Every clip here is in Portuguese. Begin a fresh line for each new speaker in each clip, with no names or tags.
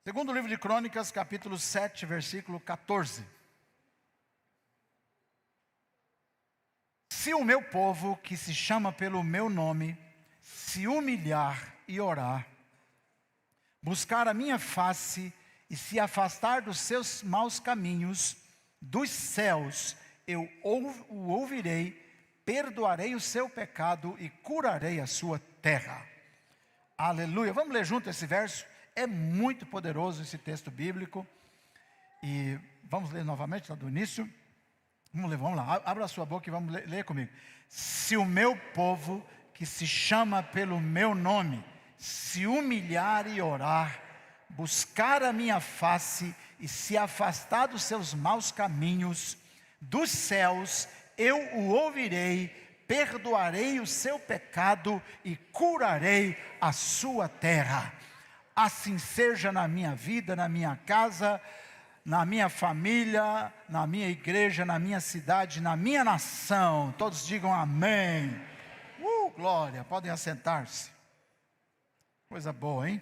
Segundo livro de Crônicas, capítulo 7, versículo 14. Se o meu povo, que se chama pelo meu nome, se humilhar e orar, buscar a minha face e se afastar dos seus maus caminhos, dos céus eu o ouvirei, perdoarei o seu pecado e curarei a sua terra. Aleluia. Vamos ler junto esse verso? É muito poderoso esse texto bíblico. E vamos ler novamente lá do início. Vamos lá. Abra a sua boca e vamos ler comigo. Se o meu povo, que se chama pelo meu nome, se humilhar e orar, buscar a minha face e se afastar dos seus maus caminhos, dos céus eu o ouvirei, perdoarei o seu pecado e curarei a sua terra. Assim seja na minha vida, na minha casa, na minha família, na minha igreja, na minha cidade, na minha nação. Todos digam amém. Glória, podem assentar-se. Coisa boa, hein?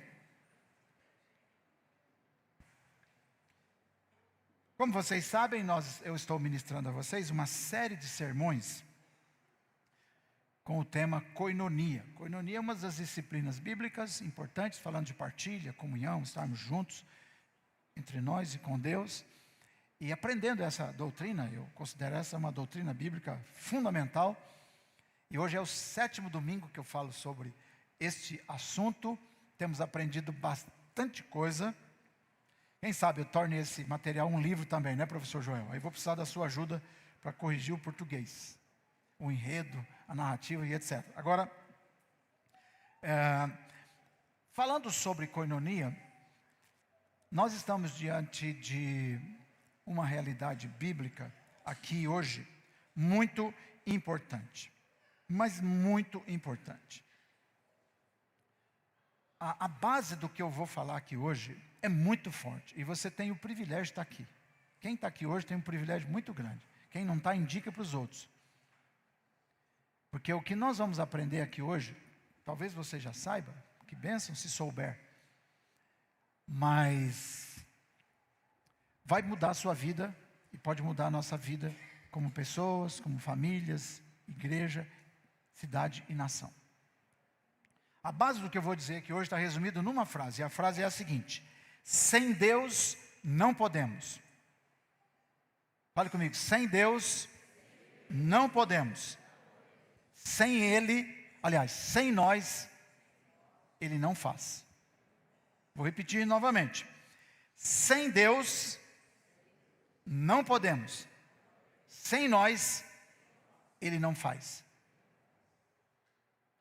Como vocês sabem, eu estou ministrando a vocês uma série de sermões com o tema koinonia. Koinonia é uma das disciplinas bíblicas importantes, falando de partilha, comunhão, estarmos juntos entre nós e com Deus. E aprendendo essa doutrina, eu considero essa uma doutrina bíblica fundamental. E hoje é o 7º domingo que eu falo sobre este assunto. Temos aprendido bastante coisa. Quem sabe eu torne esse material um livro também, né, professor Joel? Aí vou precisar da sua ajuda para corrigir o português, o enredo, a narrativa e etc. Agora, falando sobre koinonia, nós estamos diante de uma realidade bíblica aqui hoje muito importante, mas muito importante. A base do que eu vou falar aqui hoje é muito forte e você tem o privilégio de estar aqui. Quem está aqui hoje tem um privilégio muito grande. Quem não está, indica para os outros. Porque o que nós vamos aprender aqui hoje, talvez você já saiba, que bênção se souber, mas vai mudar a sua vida e pode mudar a nossa vida como pessoas, como famílias, igreja, cidade e nação. A base do que eu vou dizer aqui hoje está resumido numa frase, e a frase é a seguinte: sem Deus não podemos. Fale comigo, sem Deus não podemos. Sem Ele, aliás, sem nós, Ele não faz. Vou repetir novamente. Sem Deus, não podemos. Sem nós, Ele não faz.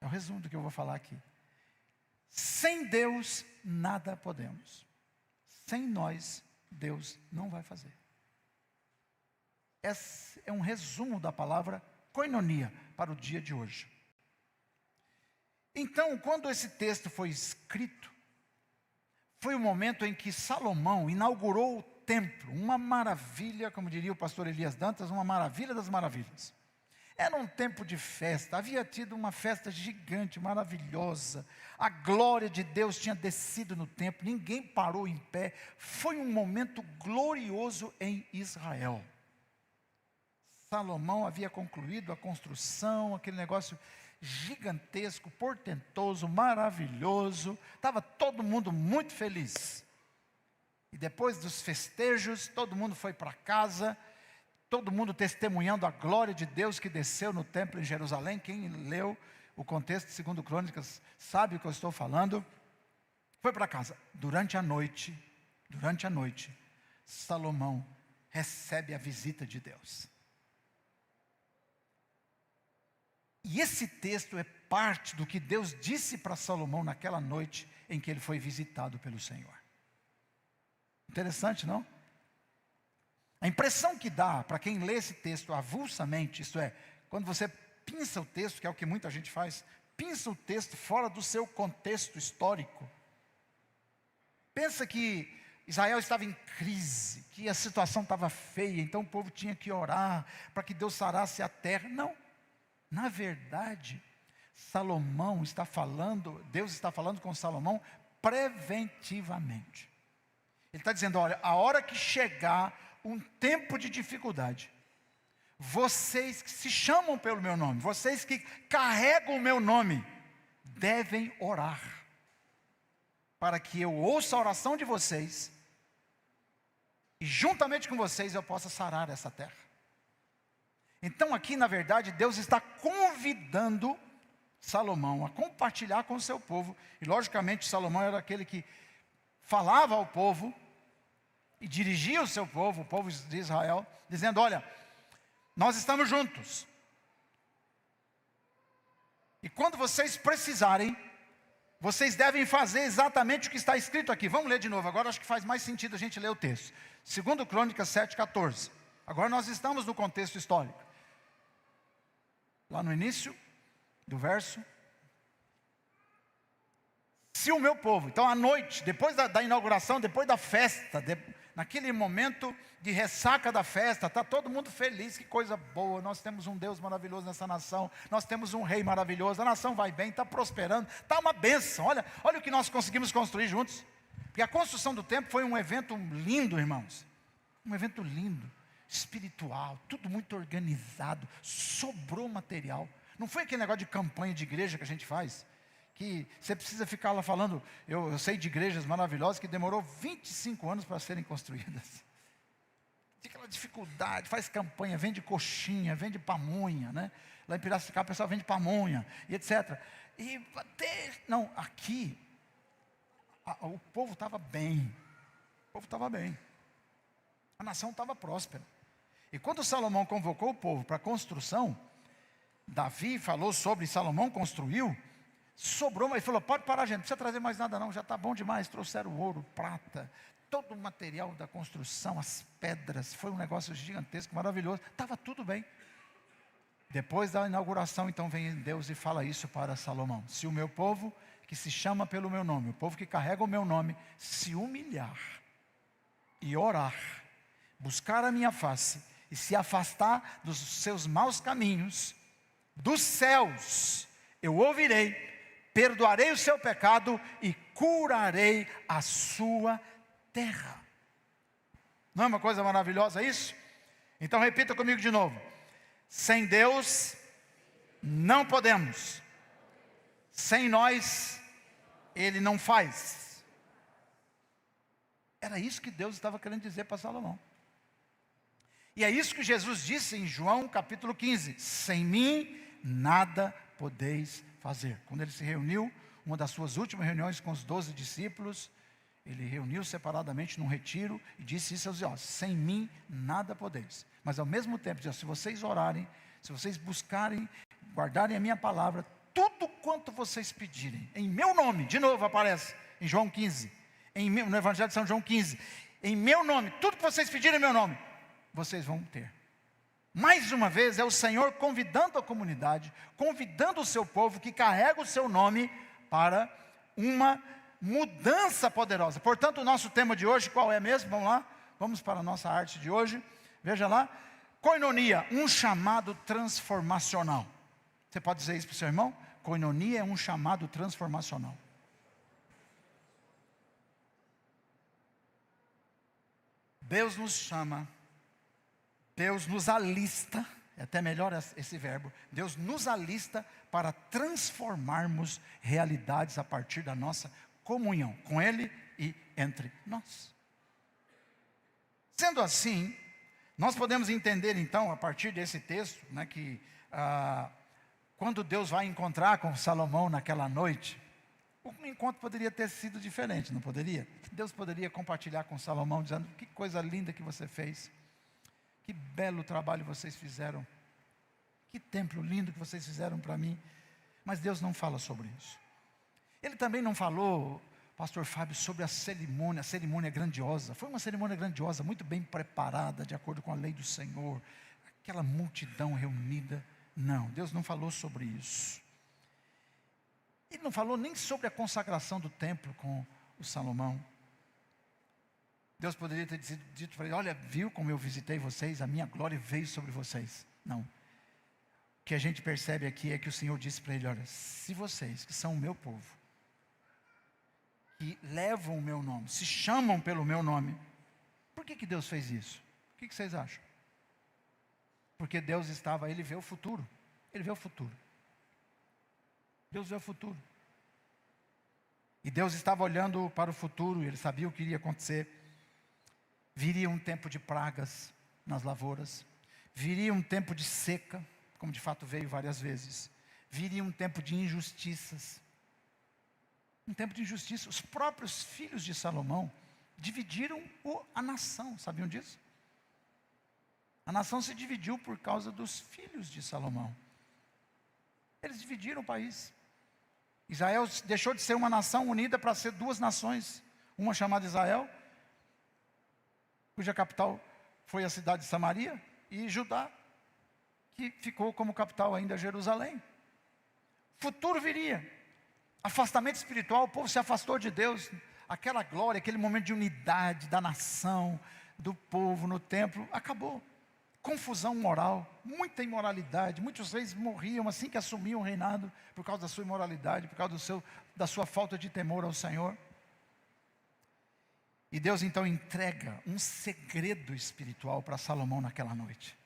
É o resumo do que eu vou falar aqui. Sem Deus, nada podemos. Sem nós, Deus não vai fazer. Esse é um resumo da palavra koinonia para o dia de hoje. Então, quando esse texto foi escrito, foi o momento em que Salomão inaugurou o templo, uma maravilha, como diria o pastor Elias Dantas, uma maravilha das maravilhas. Era um tempo de festa, havia tido uma festa gigante, maravilhosa, a glória de Deus tinha descido no templo, ninguém parou em pé, foi um momento glorioso em Israel. Salomão havia concluído a construção, aquele negócio gigantesco, portentoso, maravilhoso, estava todo mundo muito feliz. E depois dos festejos, todo mundo foi para casa, todo mundo testemunhando a glória de Deus que desceu no templo em Jerusalém. Quem leu o contexto de 2 Crônicas sabe o que eu estou falando. Foi para casa. Durante a noite, Salomão recebe a visita de Deus. E esse texto é parte do que Deus disse para Salomão naquela noite em que ele foi visitado pelo Senhor. Interessante, não? A impressão que dá para quem lê esse texto avulsamente, isto é, quando você pinça o texto, que é o que muita gente faz, pinça o texto fora do seu contexto histórico. Pensa que Israel estava em crise, que a situação estava feia, então o povo tinha que orar para que Deus sarasse a terra. Não, na verdade, Deus está falando com Salomão preventivamente. Ele está dizendo, olha, a hora que chegar um tempo de dificuldade, vocês que se chamam pelo meu nome, vocês que carregam o meu nome, devem orar, para que eu ouça a oração de vocês, e juntamente com vocês eu possa sarar essa terra. Então aqui na verdade Deus está convidando Salomão a compartilhar com o seu povo, e logicamente Salomão era aquele que falava ao povo, e dirigia o seu povo, o povo de Israel, dizendo, olha, nós estamos juntos, e quando vocês precisarem, vocês devem fazer exatamente o que está escrito aqui. Vamos ler de novo, agora acho que faz mais sentido a gente ler o texto. 2 Crônicas 7,14. Agora nós estamos no contexto histórico. Lá no início do verso. Se o meu povo, então à noite, depois da inauguração, depois da festa, naquele momento de ressaca da festa, está todo mundo feliz, que coisa boa, nós temos um Deus maravilhoso nessa nação, nós temos um rei maravilhoso, a nação vai bem, está prosperando, está uma bênção, olha o que nós conseguimos construir juntos, porque a construção do templo foi um evento lindo, irmãos, um evento lindo, espiritual, tudo muito organizado, sobrou material, não foi aquele negócio de campanha de igreja que a gente faz, que você precisa ficar lá falando, eu sei de igrejas maravilhosas que demorou 25 anos para serem construídas. Tem aquela dificuldade, faz campanha, vende coxinha, vende pamonha, né? Lá em Piracicaba o pessoal vende pamonha, e etc. E não, aqui, o povo estava bem, a nação estava próspera. E quando Salomão convocou o povo para a construção, Davi falou sobre Salomão construiu, sobrou, mas ele falou, pode parar gente, não precisa trazer mais nada não, já está bom demais, trouxeram ouro, prata, todo o material da construção, as pedras, foi um negócio gigantesco, maravilhoso, estava tudo bem. Depois da inauguração, então vem Deus e fala isso para Salomão, se o meu povo, que se chama pelo meu nome, o povo que carrega o meu nome, se humilhar, e orar, buscar a minha face, e se afastar dos seus maus caminhos, dos céus, eu ouvirei, perdoarei o seu pecado e curarei a sua terra. Não é uma coisa maravilhosa isso? Então repita comigo de novo. Sem Deus não podemos. Sem nós Ele não faz. Era isso que Deus estava querendo dizer para Salomão. E é isso que Jesus disse em João capítulo 15. Sem mim nada podeis fazer. Quando ele se reuniu, uma das suas últimas reuniões com os 12 discípulos, ele reuniu separadamente num retiro e disse isso aos irmãos, sem mim nada podeis. Mas ao mesmo tempo, disse, se vocês orarem, se vocês buscarem, guardarem a minha palavra, tudo quanto vocês pedirem, em meu nome, de novo aparece em João 15, no Evangelho de São João 15, em meu nome, tudo que vocês pedirem em meu nome, vocês vão ter. Mais uma vez é o Senhor convidando a comunidade, convidando o seu povo que carrega o seu nome para uma mudança poderosa. Portanto, o nosso tema de hoje, qual é mesmo? Vamos lá, vamos para a nossa arte de hoje. Veja lá, koinonia, um chamado transformacional. Você pode dizer isso para o seu irmão? Koinonia é um chamado transformacional. Deus nos chama, Deus nos alista, é até melhor esse verbo, Deus nos alista para transformarmos realidades a partir da nossa comunhão com Ele e entre nós. Sendo assim, nós podemos entender então, a partir desse texto, né, que quando Deus vai encontrar com Salomão naquela noite, o encontro poderia ter sido diferente, não poderia? Deus poderia compartilhar com Salomão, dizendo, que coisa linda que você fez, que belo trabalho vocês fizeram, que templo lindo que vocês fizeram para mim. Mas Deus não fala sobre isso. Ele também não falou, pastor Fábio, sobre a cerimônia grandiosa. Foi uma cerimônia grandiosa, muito bem preparada, de acordo com a lei do Senhor. Aquela multidão reunida. Não, Deus não falou sobre isso. Ele não falou nem sobre a consagração do templo com o Salomão. Deus poderia ter dito para ele, olha, viu como eu visitei vocês, a minha glória veio sobre vocês. Não. O que a gente percebe aqui é que o Senhor disse para ele, olha, se vocês, que são o meu povo, que levam o meu nome, se chamam pelo meu nome. Por que Deus fez isso? O que vocês acham? Porque Deus ele vê o futuro. Ele vê o futuro. Deus vê o futuro. E Deus estava olhando para o futuro, ele sabia o que iria acontecer. Viria um tempo de pragas nas lavouras. Viria um tempo de seca, como de fato veio várias vezes. Viria um tempo de injustiças. Um tempo de injustiça. Os próprios filhos de Salomão dividiram a nação, sabiam disso? A nação se dividiu por causa dos filhos de Salomão. Eles dividiram o país. Israel deixou de ser uma nação unida para ser duas nações. Uma chamada Israel, cuja capital foi a cidade de Samaria, e Judá, que ficou como capital ainda Jerusalém. Futuro viria. Afastamento espiritual, o povo se afastou de Deus. Aquela glória, aquele momento de unidade da nação, do povo no templo, acabou. Confusão moral, muita imoralidade. Muitos reis morriam assim que assumiam o reinado, por causa da sua imoralidade, por causa da sua falta de temor ao Senhor. E Deus então entrega um segredo espiritual para Salomão naquela noite.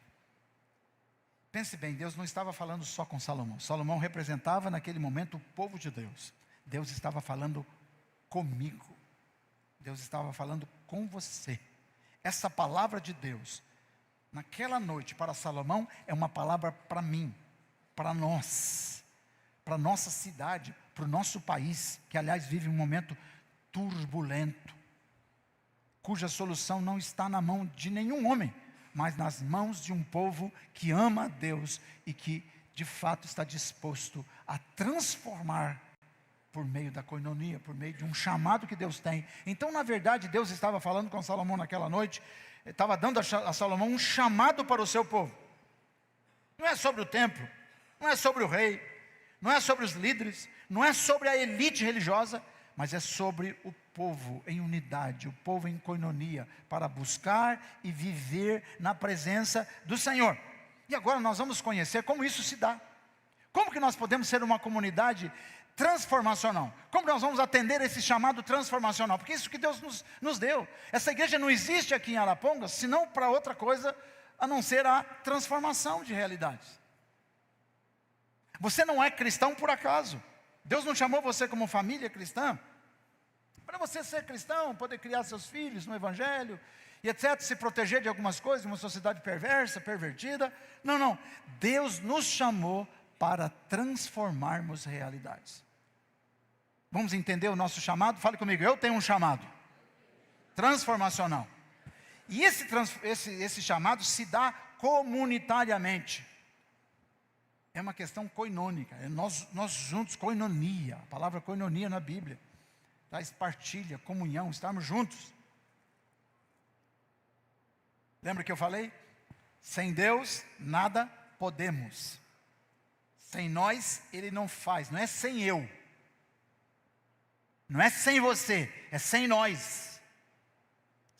Pense bem, Deus não estava falando só com Salomão. Salomão representava naquele momento o povo de Deus. Deus estava falando comigo. Deus estava falando com você. Essa palavra de Deus, naquela noite para Salomão, é uma palavra para mim, para nós, para nossa cidade, para o nosso país, que aliás vive um momento turbulento, cuja solução não está na mão de nenhum homem, mas nas mãos de um povo que ama a Deus e que de fato está disposto a transformar por meio da coinonia, por meio de um chamado que Deus tem. Então, na verdade, Deus estava falando com Salomão naquela noite, estava dando a Salomão um chamado para o seu povo. Não é sobre o templo, não é sobre o rei, não é sobre os líderes, não é sobre a elite religiosa, mas é sobre o povo em unidade, o povo em coinonia, para buscar e viver na presença do Senhor. E agora nós vamos conhecer como isso se dá. Como que nós podemos ser uma comunidade transformacional? Como nós vamos atender esse chamado transformacional? Porque isso que Deus nos deu. Essa igreja não existe aqui em Arapongas, senão para outra coisa, a não ser a transformação de realidades. Você não é cristão por acaso. Deus não chamou você como família cristã para você ser cristão, poder criar seus filhos no Evangelho, e etc., se proteger de algumas coisas, de uma sociedade perversa, pervertida. Não, não. Deus nos chamou para transformarmos realidades. Vamos entender o nosso chamado? Fale comigo, eu tenho um chamado transformacional. E esse chamado se dá comunitariamente. É uma questão coinônica, é nós juntos, coinonia. A palavra coinonia na Bíblia traz partilha, comunhão, estarmos juntos. Lembra que eu falei? Sem Deus, nada podemos. Sem nós, Ele não faz. Não é sem eu. Não é sem você, é sem nós.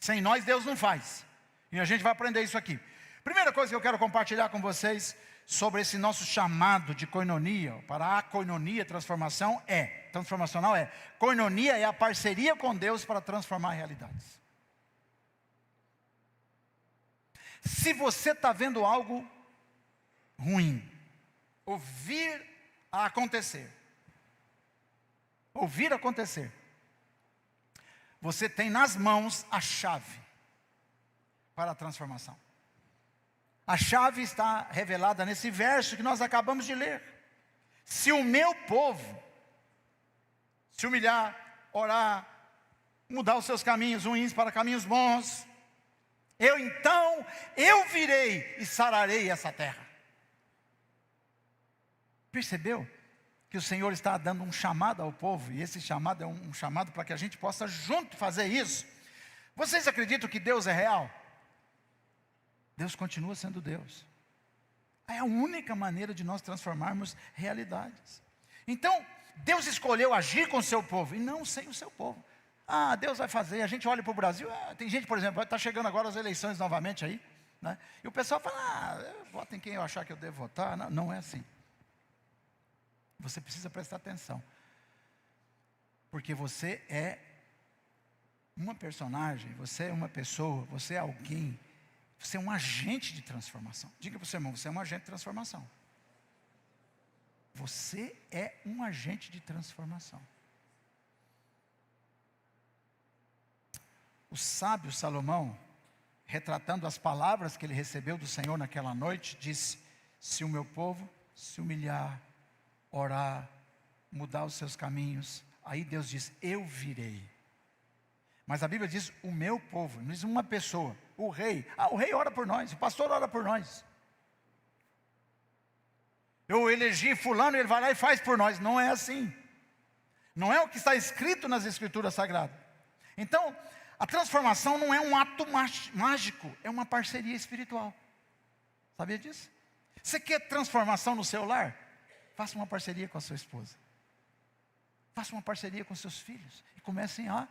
Sem nós, Deus não faz. E a gente vai aprender isso aqui. Primeira coisa que eu quero compartilhar com vocês sobre esse nosso chamado de coinonia, para a coinonia transformacional é, coinonia é a parceria com Deus para transformar realidades. Se você está vendo algo ruim, ouvir acontecer, você tem nas mãos a chave para a transformação. A chave está revelada nesse verso que nós acabamos de ler. Se o meu povo se humilhar, orar, mudar os seus caminhos ruins para caminhos bons, eu virei e sararei essa terra. Percebeu que o Senhor está dando um chamado ao povo, e esse chamado é um chamado para que a gente possa junto fazer isso. Vocês acreditam que Deus é real? Deus continua sendo Deus. É a única maneira de nós transformarmos realidades. Então, Deus escolheu agir com o seu povo, e não sem o seu povo. Deus vai fazer. A gente olha para o Brasil, tem gente, por exemplo, está chegando agora as eleições novamente aí, né? E o pessoal fala, eu voto em quem eu achar que eu devo votar. Não é assim. Você precisa prestar atenção. Porque você é uma personagem, você é uma pessoa, você é alguém, você é um agente de transformação. Diga para o seu irmão, você é um agente de transformação. Você é um agente de transformação. O sábio Salomão, retratando as palavras que ele recebeu do Senhor naquela noite, disse: se o meu povo se humilhar, orar, mudar os seus caminhos, aí Deus diz: eu virei. Mas a Bíblia diz o meu povo, não diz uma pessoa, o rei. O rei ora por nós, o pastor ora por nós. Eu elegi fulano, ele vai lá e faz por nós. Não é assim. Não é o que está escrito nas Escrituras Sagradas. Então, a transformação não é um ato mágico, é uma parceria espiritual. Sabia disso? Você quer transformação no seu lar? Faça uma parceria com a sua esposa. Faça uma parceria com seus filhos. E comecem a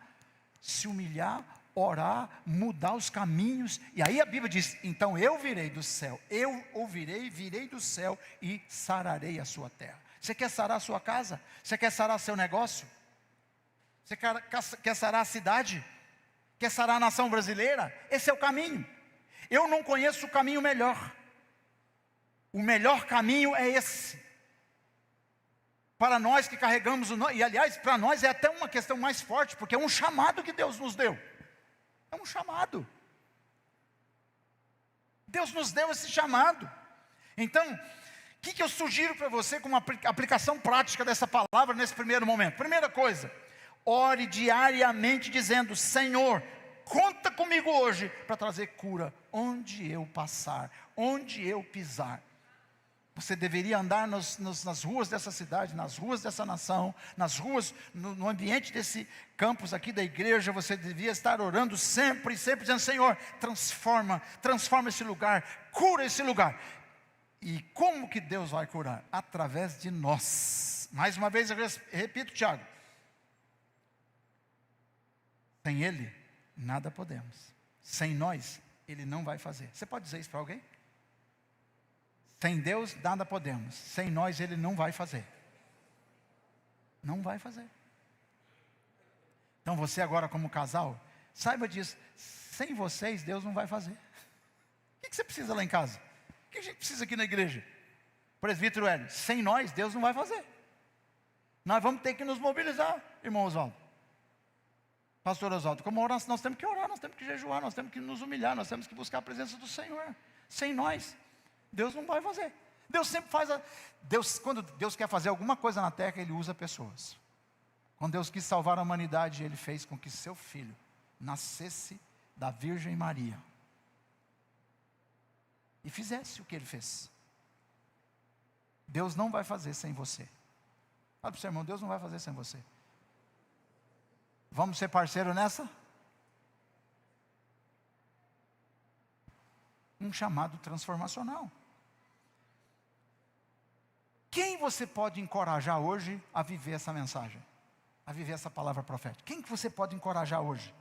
se humilhar, orar, mudar os caminhos. E aí a Bíblia diz: então eu virei do céu. Eu ouvirei, virei do céu e sararei a sua terra. Você quer sarar a sua casa? Você quer sarar seu negócio? Você quer sarar a cidade? Quer sarar a nação brasileira? Esse é o caminho. Eu não conheço o caminho melhor. O melhor caminho é esse. Para nós que carregamos o nome, e aliás, para nós é até uma questão mais forte, porque é um chamado que Deus nos deu. É um chamado. Deus nos deu esse chamado. Então, o que eu sugiro para você como aplicação prática dessa palavra nesse primeiro momento? Primeira coisa, ore diariamente dizendo: Senhor, conta comigo hoje para trazer cura onde eu passar, onde eu pisar. Você deveria andar nas ruas dessa cidade, nas ruas dessa nação, nas ruas, no ambiente desse campus aqui da igreja. Você devia estar orando sempre, sempre dizendo: Senhor, transforma esse lugar, cura esse lugar. E como que Deus vai curar? Através de nós. Mais uma vez eu repito, Tiago: sem Ele, nada podemos. Sem nós, Ele não vai fazer. Você pode dizer isso para alguém? Sem Deus, nada podemos. Sem nós, Ele não vai fazer. Não vai fazer. Então você agora como casal, saiba disso. Sem vocês, Deus não vai fazer. O que você precisa lá em casa? O que a gente precisa aqui na igreja? Presbítero Hélio, sem nós, Deus não vai fazer. Nós vamos ter que nos mobilizar, irmão Oswaldo. Pastor Oswaldo, como orar, nós temos que orar, nós temos que jejuar, nós temos que nos humilhar, nós temos que buscar a presença do Senhor. Sem nós, Deus não vai fazer. Deus sempre faz quando Deus quer fazer alguma coisa na terra, Ele usa pessoas. Quando Deus quis salvar a humanidade, Ele fez com que seu filho nascesse da Virgem Maria e fizesse o que Ele fez. Deus não vai fazer sem você. Fala para o seu irmão: Deus não vai fazer sem você. Vamos ser parceiros nessa? Um chamado transformacional. Quem você pode encorajar hoje a viver essa mensagem? A viver essa palavra profética? Quem que você pode encorajar hoje?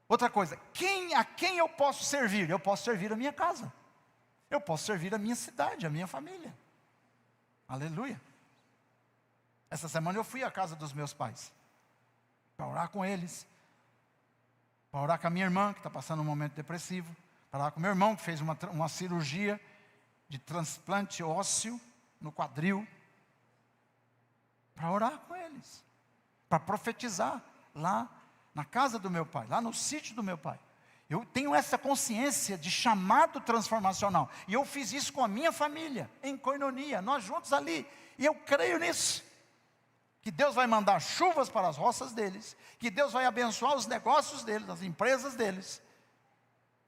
Outra coisa, a quem eu posso servir? Eu posso servir a minha casa. Eu posso servir a minha cidade, a minha família. Aleluia. Essa semana eu fui à casa dos meus pais, para orar com eles, para orar com a minha irmã, que está passando um momento depressivo, para orar com meu irmão, que fez uma cirurgia de transplante ósseo no quadril, para orar com eles, para profetizar lá na casa do meu pai, lá no sítio do meu pai. Eu tenho essa consciência de chamado transformacional, e eu fiz isso com a minha família, em koinonia, nós juntos ali, e eu creio nisso, que Deus vai mandar chuvas para as roças deles, que Deus vai abençoar os negócios deles, as empresas deles.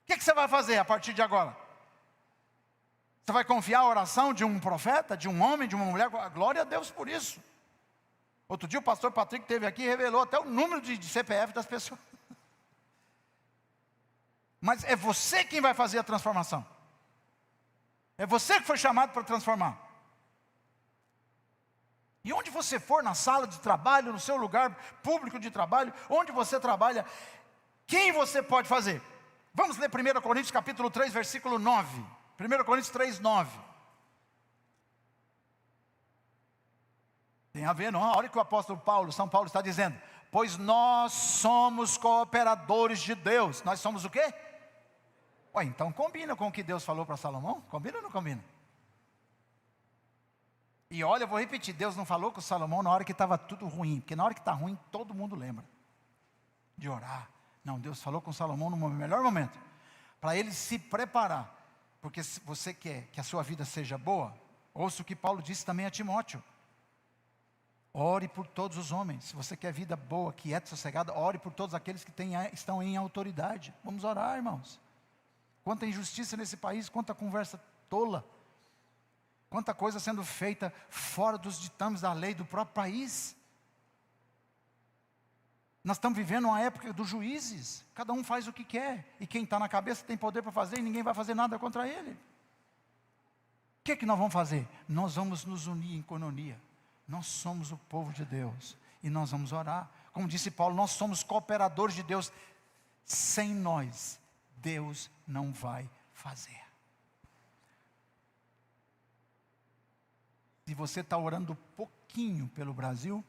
O que você vai fazer a partir de agora? Você vai confiar a oração de um profeta, de um homem, de uma mulher? Glória a Deus por isso. Outro dia o pastor Patrick esteve aqui e revelou até o número de CPF das pessoas. Mas é você quem vai fazer a transformação. É você que foi chamado para transformar. E onde você for, na sala de trabalho, no seu lugar público de trabalho, onde você trabalha, quem você pode fazer? Vamos ler 1 Coríntios capítulo 3, versículo 9. 1 Coríntios 3, 9. Tem a ver, não? Olha o que o apóstolo Paulo, São Paulo está dizendo. Pois nós somos cooperadores de Deus. Nós somos o quê? Ué, então combina com o que Deus falou para Salomão? Combina ou não combina? E olha, eu vou repetir, Deus não falou com Salomão na hora que estava tudo ruim. Porque na hora que está ruim, todo mundo lembra de orar. Não, Deus falou com Salomão no melhor momento. Para ele se preparar. Porque se você quer que a sua vida seja boa, ouça o que Paulo disse também a Timóteo. Ore por todos os homens. Se você quer vida boa, quieta, sossegada, ore por todos aqueles que estão em autoridade. Vamos orar, irmãos. Quanta injustiça nesse país, quanta conversa tola. Quanta coisa sendo feita fora dos ditames da lei do próprio país. Nós estamos vivendo uma época dos juízes. Cada um faz o que quer. E quem está na cabeça tem poder para fazer e ninguém vai fazer nada contra ele. O que nós vamos fazer? Nós vamos nos unir em coinonia. Nós somos o povo de Deus. E nós vamos orar. Como disse Paulo, nós somos cooperadores de Deus. Sem nós, Deus não vai fazer. Se você está orando pouquinho pelo Brasil,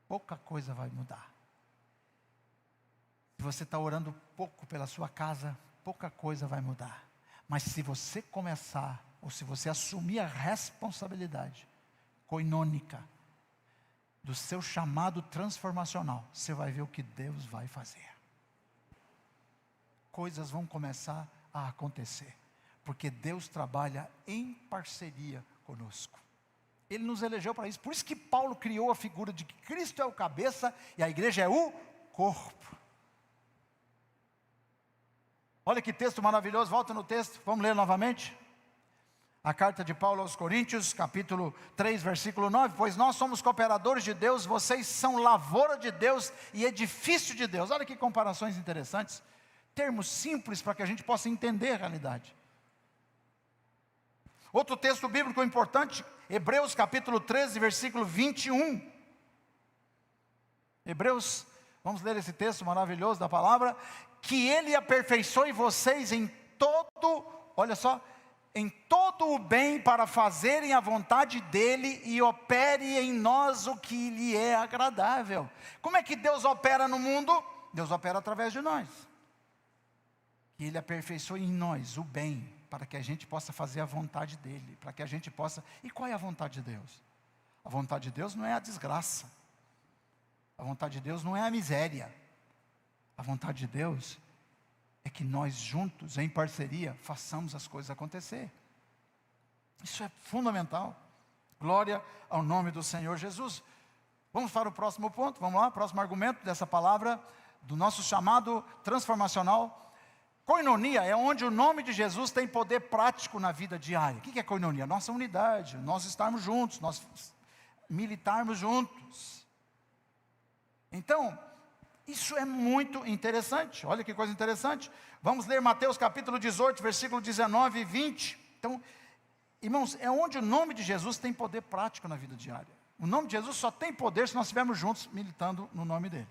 pouca coisa vai mudar. Se você está orando pouco pela sua casa, pouca coisa vai mudar. Mas se você começar, ou se você assumir a responsabilidade coinônica do seu chamado transformacional, você vai ver o que Deus vai fazer. Coisas vão começar a acontecer, porque Deus trabalha em parceria conosco. Ele nos elegeu para isso. Por isso que Paulo criou a figura de que Cristo é o cabeça e a igreja é o corpo. Olha que texto maravilhoso, volta no texto, vamos ler novamente. A carta de Paulo aos Coríntios, capítulo 3, versículo 9. Pois nós somos cooperadores de Deus, vocês são lavoura de Deus e edifício de Deus. Olha que comparações interessantes. Termos simples para que a gente possa entender a realidade. Outro texto bíblico importante, Hebreus capítulo 13, versículo 21. Hebreus, vamos ler esse texto maravilhoso da palavra. Que Ele aperfeiçoe vocês em todo, olha só, em todo o bem para fazerem a vontade dEle e opere em nós o que lhe é agradável. Como é que Deus opera no mundo? Deus opera através de nós. Que Ele aperfeiçoe em nós o bem, para que a gente possa fazer a vontade dEle, para que a gente possa... E qual é a vontade de Deus? A vontade de Deus não é a desgraça. A vontade de Deus não é a miséria. A vontade de Deus é que nós juntos, em parceria, façamos as coisas acontecer. Isso é fundamental. Glória ao nome do Senhor Jesus. Vamos para o próximo ponto, vamos lá, próximo argumento dessa palavra, do nosso chamado transformacional. Koinonia é onde o nome de Jesus tem poder prático na vida diária. O que é koinonia? Nossa unidade, nós estarmos juntos, nós militarmos juntos. Então, isso é muito interessante. Olha que coisa interessante. Vamos ler Mateus capítulo 18, versículo 19 e 20. Então, irmãos, é onde o nome de Jesus tem poder prático na vida diária. O nome de Jesus só tem poder se nós estivermos juntos militando no nome dele.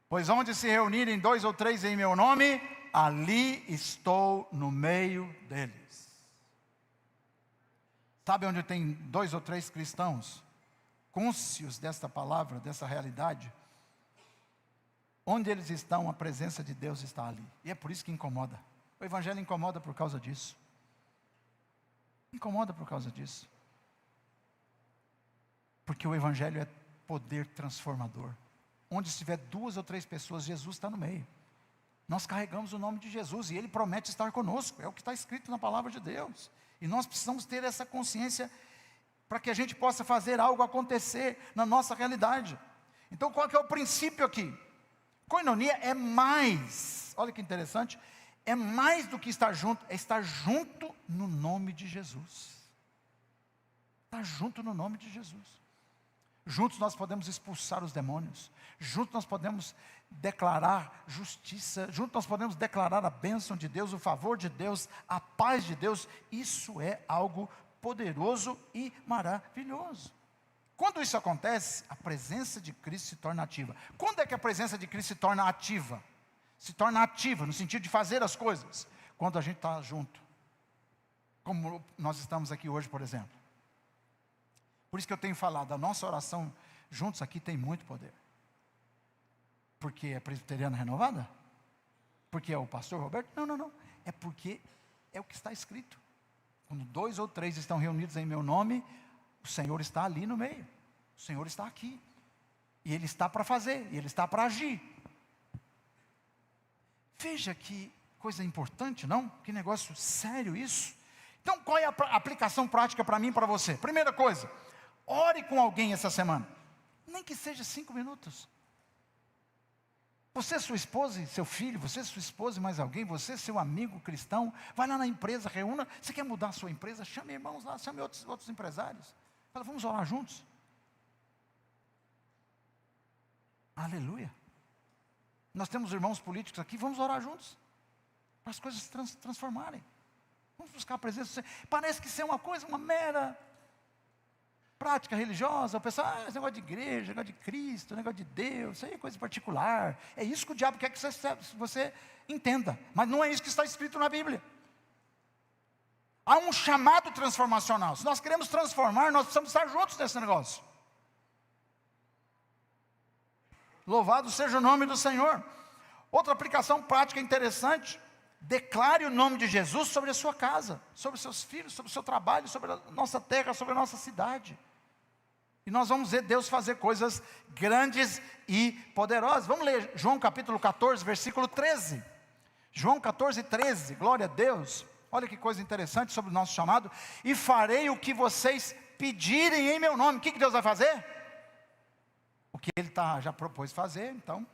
Pois onde se reunirem 2 ou 3 em meu nome, ali estou no meio deles. Sabe onde tem 2 ou 3 cristãos cônscios desta palavra, dessa realidade? Onde eles estão, a presença de Deus está ali. E é por isso que incomoda. O evangelho incomoda por causa disso. Incomoda por causa disso. Porque o evangelho é poder transformador. Onde estiver 2 ou 3 pessoas, Jesus está no meio. Nós carregamos o nome de Jesus e Ele promete estar conosco. É o que está escrito na palavra de Deus. E nós precisamos ter essa consciência para que a gente possa fazer algo acontecer na nossa realidade. Então qual que é o princípio aqui? Koinonia é mais, olha que interessante, é mais do que estar junto, é estar junto no nome de Jesus. Estar junto no nome de Jesus. Juntos nós podemos expulsar os demônios. Juntos nós podemos declarar justiça. Juntos nós podemos declarar a bênção de Deus, o favor de Deus, a paz de Deus. Isso é algo poderoso e maravilhoso. Quando isso acontece, a presença de Cristo se torna ativa. Quando é que a presença de Cristo se torna ativa? Se torna ativa no sentido de fazer as coisas. Quando a gente está junto. Como nós estamos aqui hoje, por exemplo. Por isso que eu tenho falado, a nossa oração juntos aqui tem muito poder. Porque é presbiteriana renovada? Porque é o pastor Roberto? Não. É porque é o que está escrito. Quando 2 ou 3 estão reunidos em meu nome, o Senhor está ali no meio. O Senhor está aqui. E Ele está para fazer, e Ele está para agir. Veja que coisa importante, não? Que negócio sério isso. Então, qual é a aplicação prática para mim e para você? Primeira coisa, ore com alguém essa semana. Nem que seja 5 minutos. Você, sua esposa e seu filho, você, sua esposa e mais alguém, você, seu amigo cristão, vai lá na empresa, reúna. Você quer mudar a sua empresa? Chame irmãos lá, chame outros empresários. Fala, vamos orar juntos. Aleluia. Nós temos irmãos políticos aqui, vamos orar juntos. Para as coisas transformarem. Vamos buscar a presença do Senhor. Parece que isso é uma coisa, uma mera prática religiosa. O pessoal, esse negócio de igreja, negócio de Cristo, negócio de Deus, isso aí é coisa particular. É isso que o diabo quer que você entenda. Mas não é isso que está escrito na Bíblia. Há um chamado transformacional. Se nós queremos transformar, nós precisamos estar juntos nesse negócio. Louvado seja o nome do Senhor. Outra aplicação prática interessante. Declare o nome de Jesus sobre a sua casa, sobre os seus filhos, sobre o seu trabalho, sobre a nossa terra, sobre a nossa cidade. E nós vamos ver Deus fazer coisas grandes e poderosas. Vamos ler João capítulo 14, versículo 13. João 14, 13, glória a Deus. Olha que coisa interessante sobre o nosso chamado. E farei o que vocês pedirem em meu nome. O que Deus vai fazer? O que Ele já propôs fazer, então.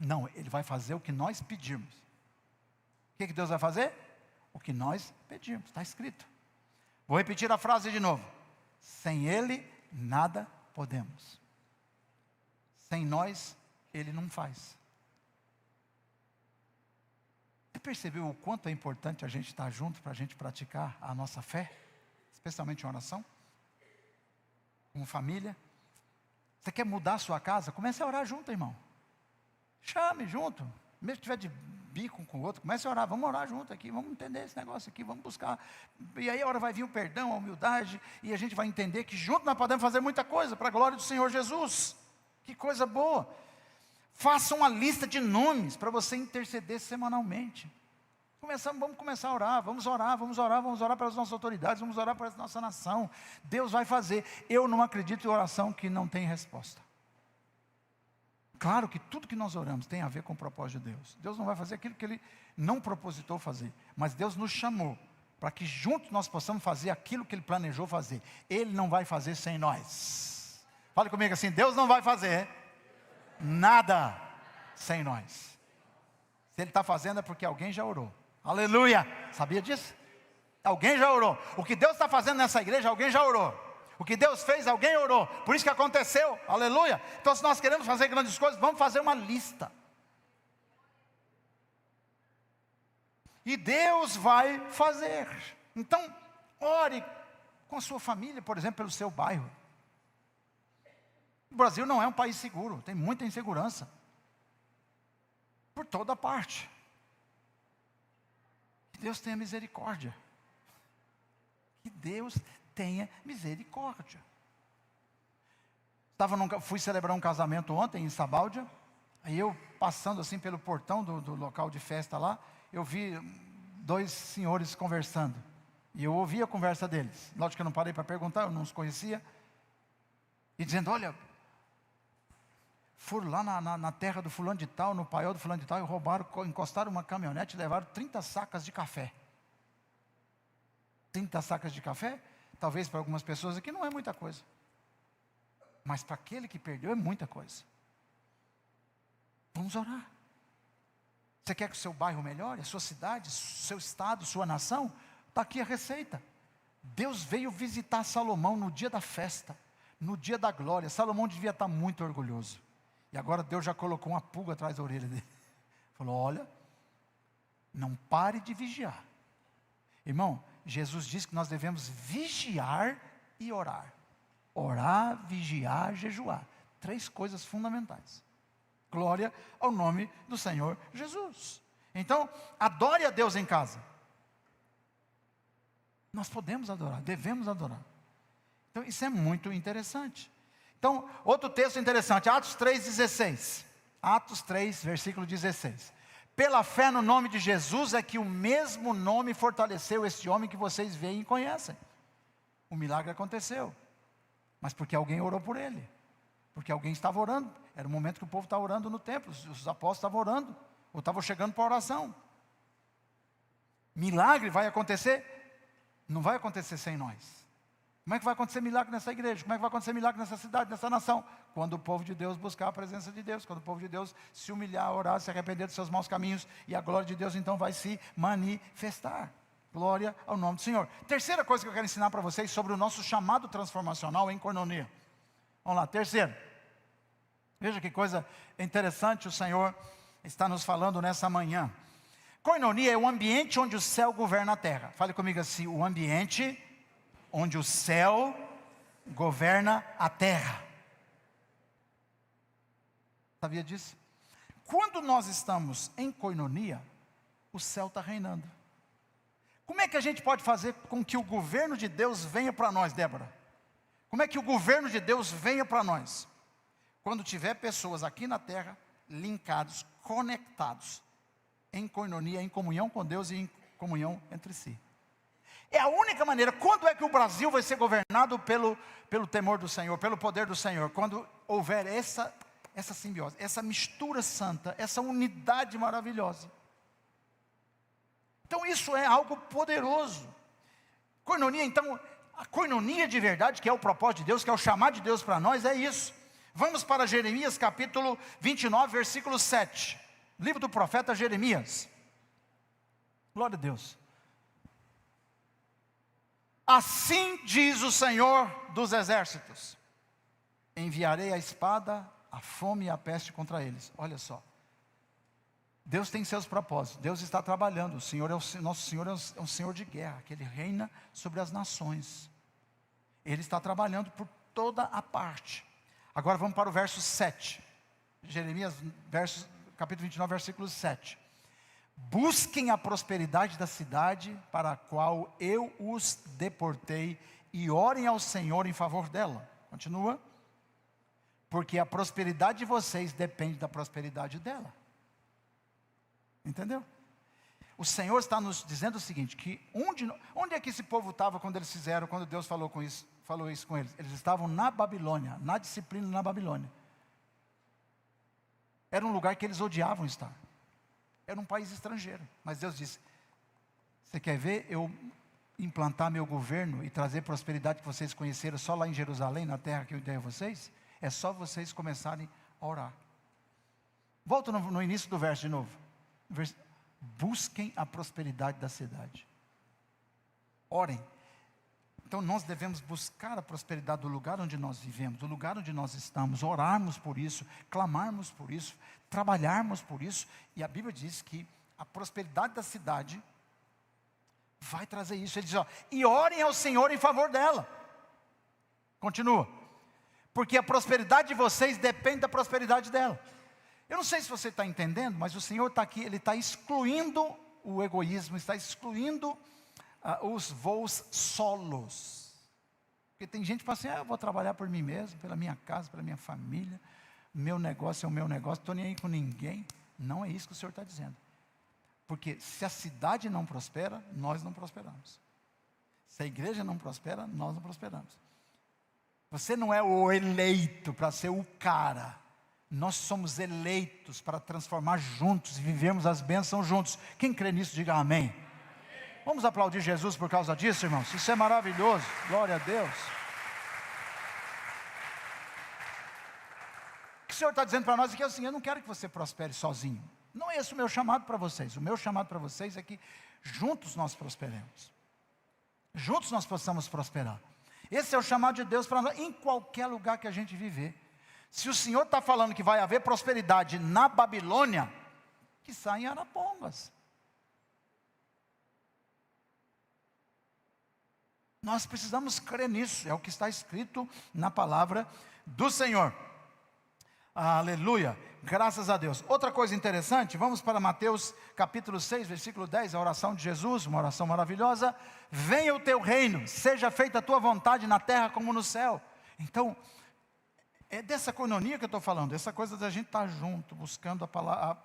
Não, Ele vai fazer o que nós pedirmos. O que Deus vai fazer? O que nós pedimos, está escrito. Vou repetir a frase de novo. Sem Ele, nada podemos. Sem nós, Ele não faz. Você percebeu o quanto é importante a gente estar junto para a gente praticar a nossa fé? Especialmente em oração? Como família? Você quer mudar a sua casa? Comece a orar junto, irmão. Chame junto. Mesmo que tiver de bico um com o outro, comece a orar, vamos orar junto aqui, vamos entender esse negócio aqui, vamos buscar, e aí a hora vai vir o perdão, a humildade, e a gente vai entender que junto nós podemos fazer muita coisa, para a glória do Senhor Jesus, que coisa boa. Faça uma lista de nomes, para você interceder semanalmente. Vamos começar a orar, vamos orar pelas nossas autoridades, vamos orar pela nossa nação, Deus vai fazer. Eu não acredito em oração que não tem resposta. Claro que tudo que nós oramos tem a ver com o propósito de Deus. Deus não vai fazer aquilo que Ele não propositou fazer. Mas Deus nos chamou para que juntos nós possamos fazer aquilo que Ele planejou fazer. Ele não vai fazer sem nós. Fale comigo assim, Deus não vai fazer nada sem nós. Se Ele está fazendo é porque alguém já orou. Aleluia! Sabia disso? Alguém já orou. O que Deus está fazendo nessa igreja, alguém já orou. O que Deus fez, alguém orou. Por isso que aconteceu. Aleluia. Então, se nós queremos fazer grandes coisas, vamos fazer uma lista. E Deus vai fazer. Então, ore com a sua família, por exemplo, pelo seu bairro. O Brasil não é um país seguro. Tem muita insegurança. Por toda parte. Que Deus tenha misericórdia. Que Deus tenha misericórdia. Fui celebrar um casamento ontem em Sabáudia. Aí eu passando assim pelo portão do local de festa lá, eu vi 2 senhores conversando. E eu ouvi a conversa deles. Lógico que eu não parei para perguntar, eu não os conhecia. E dizendo, olha, foram lá na terra do fulano de tal, no paiol do fulano de tal, e roubaram, encostaram uma caminhonete e levaram 30 sacas de café. 30 sacas de café? Talvez para algumas pessoas aqui não é muita coisa. Mas para aquele que perdeu é muita coisa. Vamos orar. Você quer que o seu bairro melhore, a sua cidade, seu estado, sua nação? Está aqui a receita. Deus veio visitar Salomão no dia da festa, no dia da glória. Salomão devia estar muito orgulhoso. E agora Deus já colocou uma pulga atrás da orelha dele. Falou, olha, não pare de vigiar. Irmão, Jesus disse que nós devemos vigiar e orar. Orar, vigiar, jejuar. 3 coisas fundamentais. Glória ao nome do Senhor Jesus. Então, adore a Deus em casa. Nós podemos adorar, devemos adorar. Então isso é muito interessante. Então, outro texto interessante, Atos 3,16. Atos 3, versículo 16. Pela fé no nome de Jesus é que o mesmo nome fortaleceu este homem que vocês veem e conhecem. O milagre aconteceu, mas porque alguém orou por ele. Porque alguém estava orando. Era o momento que o povo estava orando no templo, os apóstolos estavam orando, ou estavam chegando para a oração. Milagre vai acontecer? Não vai acontecer sem nós. Como é que vai acontecer milagre nessa igreja? Como é que vai acontecer milagre nessa cidade, nessa nação? Quando o povo de Deus buscar a presença de Deus, quando o povo de Deus se humilhar, orar, se arrepender dos seus maus caminhos, e a glória de Deus então vai se manifestar. Glória ao nome do Senhor. Terceira coisa que eu quero ensinar para vocês sobre o nosso chamado transformacional em koinonia. Vamos lá, terceiro. Veja que coisa interessante o Senhor está nos falando nessa manhã. Koinonia é o ambiente onde o céu governa a terra. Fale comigo assim, o ambiente onde o céu governa a terra. Sabia disso? Quando nós estamos em koinonia, o céu está reinando. Como é que a gente pode fazer com que o governo de Deus venha para nós, Débora? Como é que o governo de Deus venha para nós? Quando tiver pessoas aqui na terra, linkados, conectados, em koinonia, em comunhão com Deus e em comunhão entre si. É a única maneira. Quando é que o Brasil vai ser governado pelo temor do Senhor, pelo poder do Senhor? Quando houver essa simbiose, essa mistura santa, essa unidade maravilhosa. Então isso é algo poderoso. Koinonia, então, a koinonia de verdade, que é o propósito de Deus, que é o chamado de Deus para nós, é isso. Vamos para Jeremias capítulo 29, versículo 7. Livro do profeta Jeremias. Glória a Deus. Assim diz o Senhor dos exércitos: enviarei a espada, a fome e a peste contra eles. Olha só. Deus tem seus propósitos. Deus está trabalhando. O Senhor nosso Senhor é um Senhor de guerra, que Ele reina sobre as nações. Ele está trabalhando por toda a parte. Agora vamos para o verso 7. Jeremias, capítulo 29, versículo 7. Busquem a prosperidade da cidade para a qual eu os deportei e orem ao Senhor em favor dela. Continua. Porque a prosperidade de vocês depende da prosperidade dela. Entendeu? O Senhor está nos dizendo o seguinte, que onde é que esse povo estava quando eles fizeram, quando Deus falou isso com eles? Eles estavam na Babilônia, na disciplina na Babilônia. Era um lugar que eles odiavam estar. Era um país estrangeiro. Mas Deus disse: você quer ver eu implantar meu governo e trazer prosperidade que vocês conheceram só lá em Jerusalém, na terra que eu dei a vocês? É só vocês começarem a orar. Volta no início do verso de novo. Busquem a prosperidade da cidade. Orem. Então nós devemos buscar a prosperidade do lugar onde nós vivemos, do lugar onde nós estamos, orarmos por isso, clamarmos por isso, trabalharmos por isso. E a Bíblia diz que a prosperidade da cidade vai trazer isso. Ele diz, e orem ao Senhor em favor dela. Continua. Porque a prosperidade de vocês depende da prosperidade dela. Eu não sei se você está entendendo, mas o Senhor está aqui, Ele está excluindo o egoísmo, está excluindo os voos solos. Porque tem gente que fala assim, eu vou trabalhar por mim mesmo, pela minha casa, pela minha família, meu negócio é o meu negócio, não estou nem aí com ninguém. Não é isso que o Senhor está dizendo. Porque se a cidade não prospera, nós não prosperamos. Se a igreja não prospera, nós não prosperamos. Você não é o eleito para ser o cara. Nós somos eleitos para transformar juntos e vivermos as bênçãos juntos. Quem crê nisso, diga amém. Vamos aplaudir Jesus por causa disso, irmãos. Isso é maravilhoso. Glória a Deus. O que o Senhor está dizendo para nós é que assim, eu não quero que você prospere sozinho. Não é esse o meu chamado para vocês. O meu chamado para vocês é que juntos nós prosperemos. Juntos nós possamos prosperar. Esse é o chamado de Deus para nós, em qualquer lugar que a gente viver. Se o Senhor está falando que vai haver prosperidade na Babilônia, que saia em Arapongas. Nós precisamos crer nisso, é o que está escrito na palavra do Senhor. Aleluia. Graças a Deus. Outra coisa interessante, vamos para Mateus capítulo 6, versículo 10, a oração de Jesus, uma oração maravilhosa. Venha o teu reino, seja feita a tua vontade na terra como no céu. Então, é dessa coinonia que eu estou falando, essa coisa da gente estar junto, buscando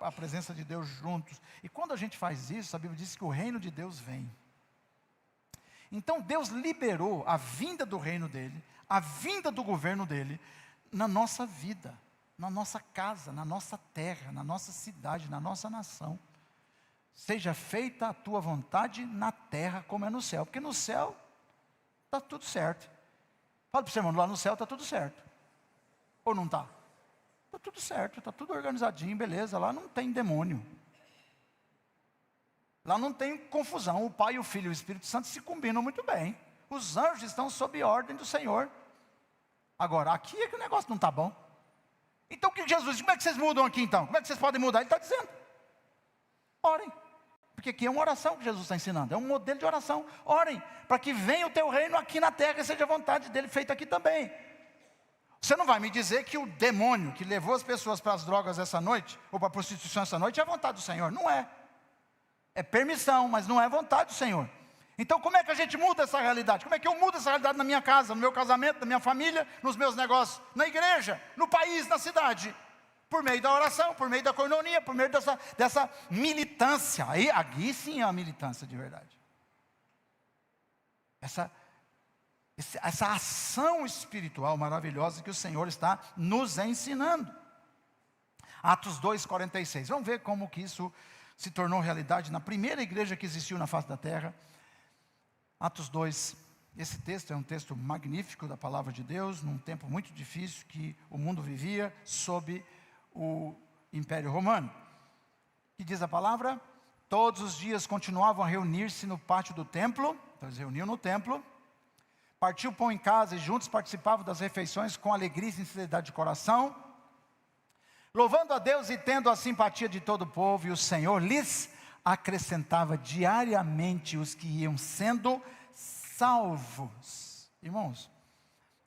a presença de Deus juntos. E quando a gente faz isso, a Bíblia diz que o reino de Deus vem. Então Deus liberou a vinda do reino dele, a vinda do governo dele, na nossa vida, na nossa casa, na nossa terra, na nossa cidade, na nossa nação. Seja feita a tua vontade na terra como é no céu, porque no céu está tudo certo. Fala para o seu irmão, lá no céu está tudo certo. Ou não está? Está tudo certo, está tudo organizadinho, beleza, lá não tem demônio. Lá não tem confusão, o Pai, o Filho e o Espírito Santo se combinam muito bem. Os anjos estão sob ordem do Senhor. Agora, aqui é que o negócio não está bom. Então o que Jesus diz? Como é que vocês mudam aqui então? Como é que vocês podem mudar? Ele está dizendo, orem. Porque aqui é uma oração que Jesus está ensinando, é um modelo de oração. Orem, para que venha o teu reino aqui na terra e seja a vontade dele feita aqui também. Você não vai me dizer que o demônio que levou as pessoas para as drogas essa noite, ou para a prostituição essa noite, é a vontade do Senhor. Não é. É permissão, mas não é vontade do Senhor. Então como é que a gente muda essa realidade? Como é que eu mudo essa realidade na minha casa, no meu casamento, na minha família, nos meus negócios, na igreja, no país, na cidade? Por meio da oração, por meio da coinonia, por meio dessa militância. Aqui sim é a militância de verdade. Essa ação espiritual maravilhosa que o Senhor está nos ensinando. Atos 2:46. Vamos ver como que isso se tornou realidade na primeira igreja que existiu na face da terra. Atos 2. Esse texto é um texto magnífico da palavra de Deus, num tempo muito difícil que o mundo vivia sob o Império Romano. Que diz a palavra? Todos os dias continuavam a reunir-se no pátio do templo. Então eles reuniam no templo. Partiu o pão em casa e juntos participavam das refeições com alegria e sinceridade de coração, louvando a Deus e tendo a simpatia de todo o povo, e o Senhor lhes acrescentava diariamente os que iam sendo salvos. Irmãos,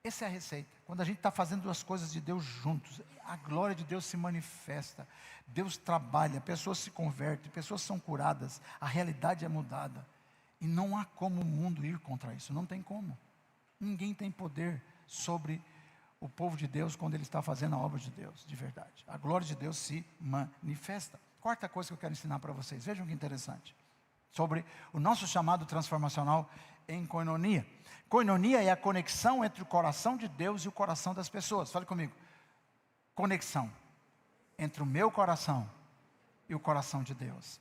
essa é a receita. Quando a gente está fazendo as coisas de Deus juntos, a glória de Deus se manifesta, Deus trabalha, pessoas se convertem, pessoas são curadas, a realidade é mudada. E não há como o mundo ir contra isso, não tem como. Ninguém tem poder sobre o povo de Deus quando ele está fazendo a obra de Deus, de verdade. A glória de Deus se manifesta. Quarta coisa que eu quero ensinar para vocês, vejam que interessante. Sobre o nosso chamado transformacional em koinonia. Koinonia é a conexão entre o coração de Deus e o coração das pessoas. Fale comigo. Conexão entre o meu coração e o coração de Deus.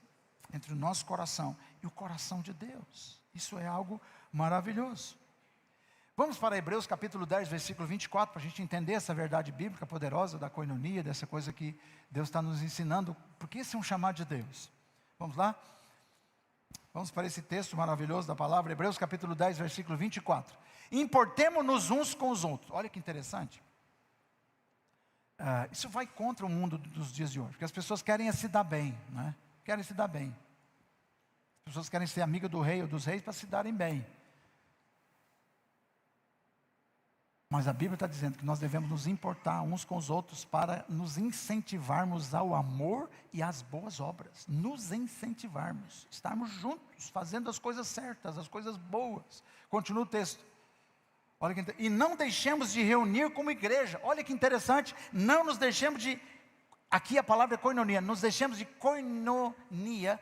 Entre o nosso coração e o coração de Deus. Isso é algo maravilhoso. Vamos para Hebreus capítulo 10, versículo 24, para a gente entender essa verdade bíblica poderosa da koinonia, dessa coisa que Deus está nos ensinando, porque esse é um chamado de Deus. Vamos lá? Vamos para esse texto maravilhoso da palavra, Hebreus capítulo 10, versículo 24. Importemo-nos uns com os outros. Olha que interessante. Isso vai contra o mundo dos dias de hoje, porque as pessoas querem se dar bem, né? Querem se dar bem. As pessoas querem ser amigas do rei ou dos reis para se darem bem. Mas a Bíblia está dizendo que nós devemos nos importar uns com os outros para nos incentivarmos ao amor e às boas obras. Nos incentivarmos, estarmos juntos, fazendo as coisas certas, as coisas boas. Continua o texto. Olha que, e não deixemos de reunir como igreja. Olha que interessante, não nos deixemos de, aqui a palavra é koinonia, nos deixemos de koinonia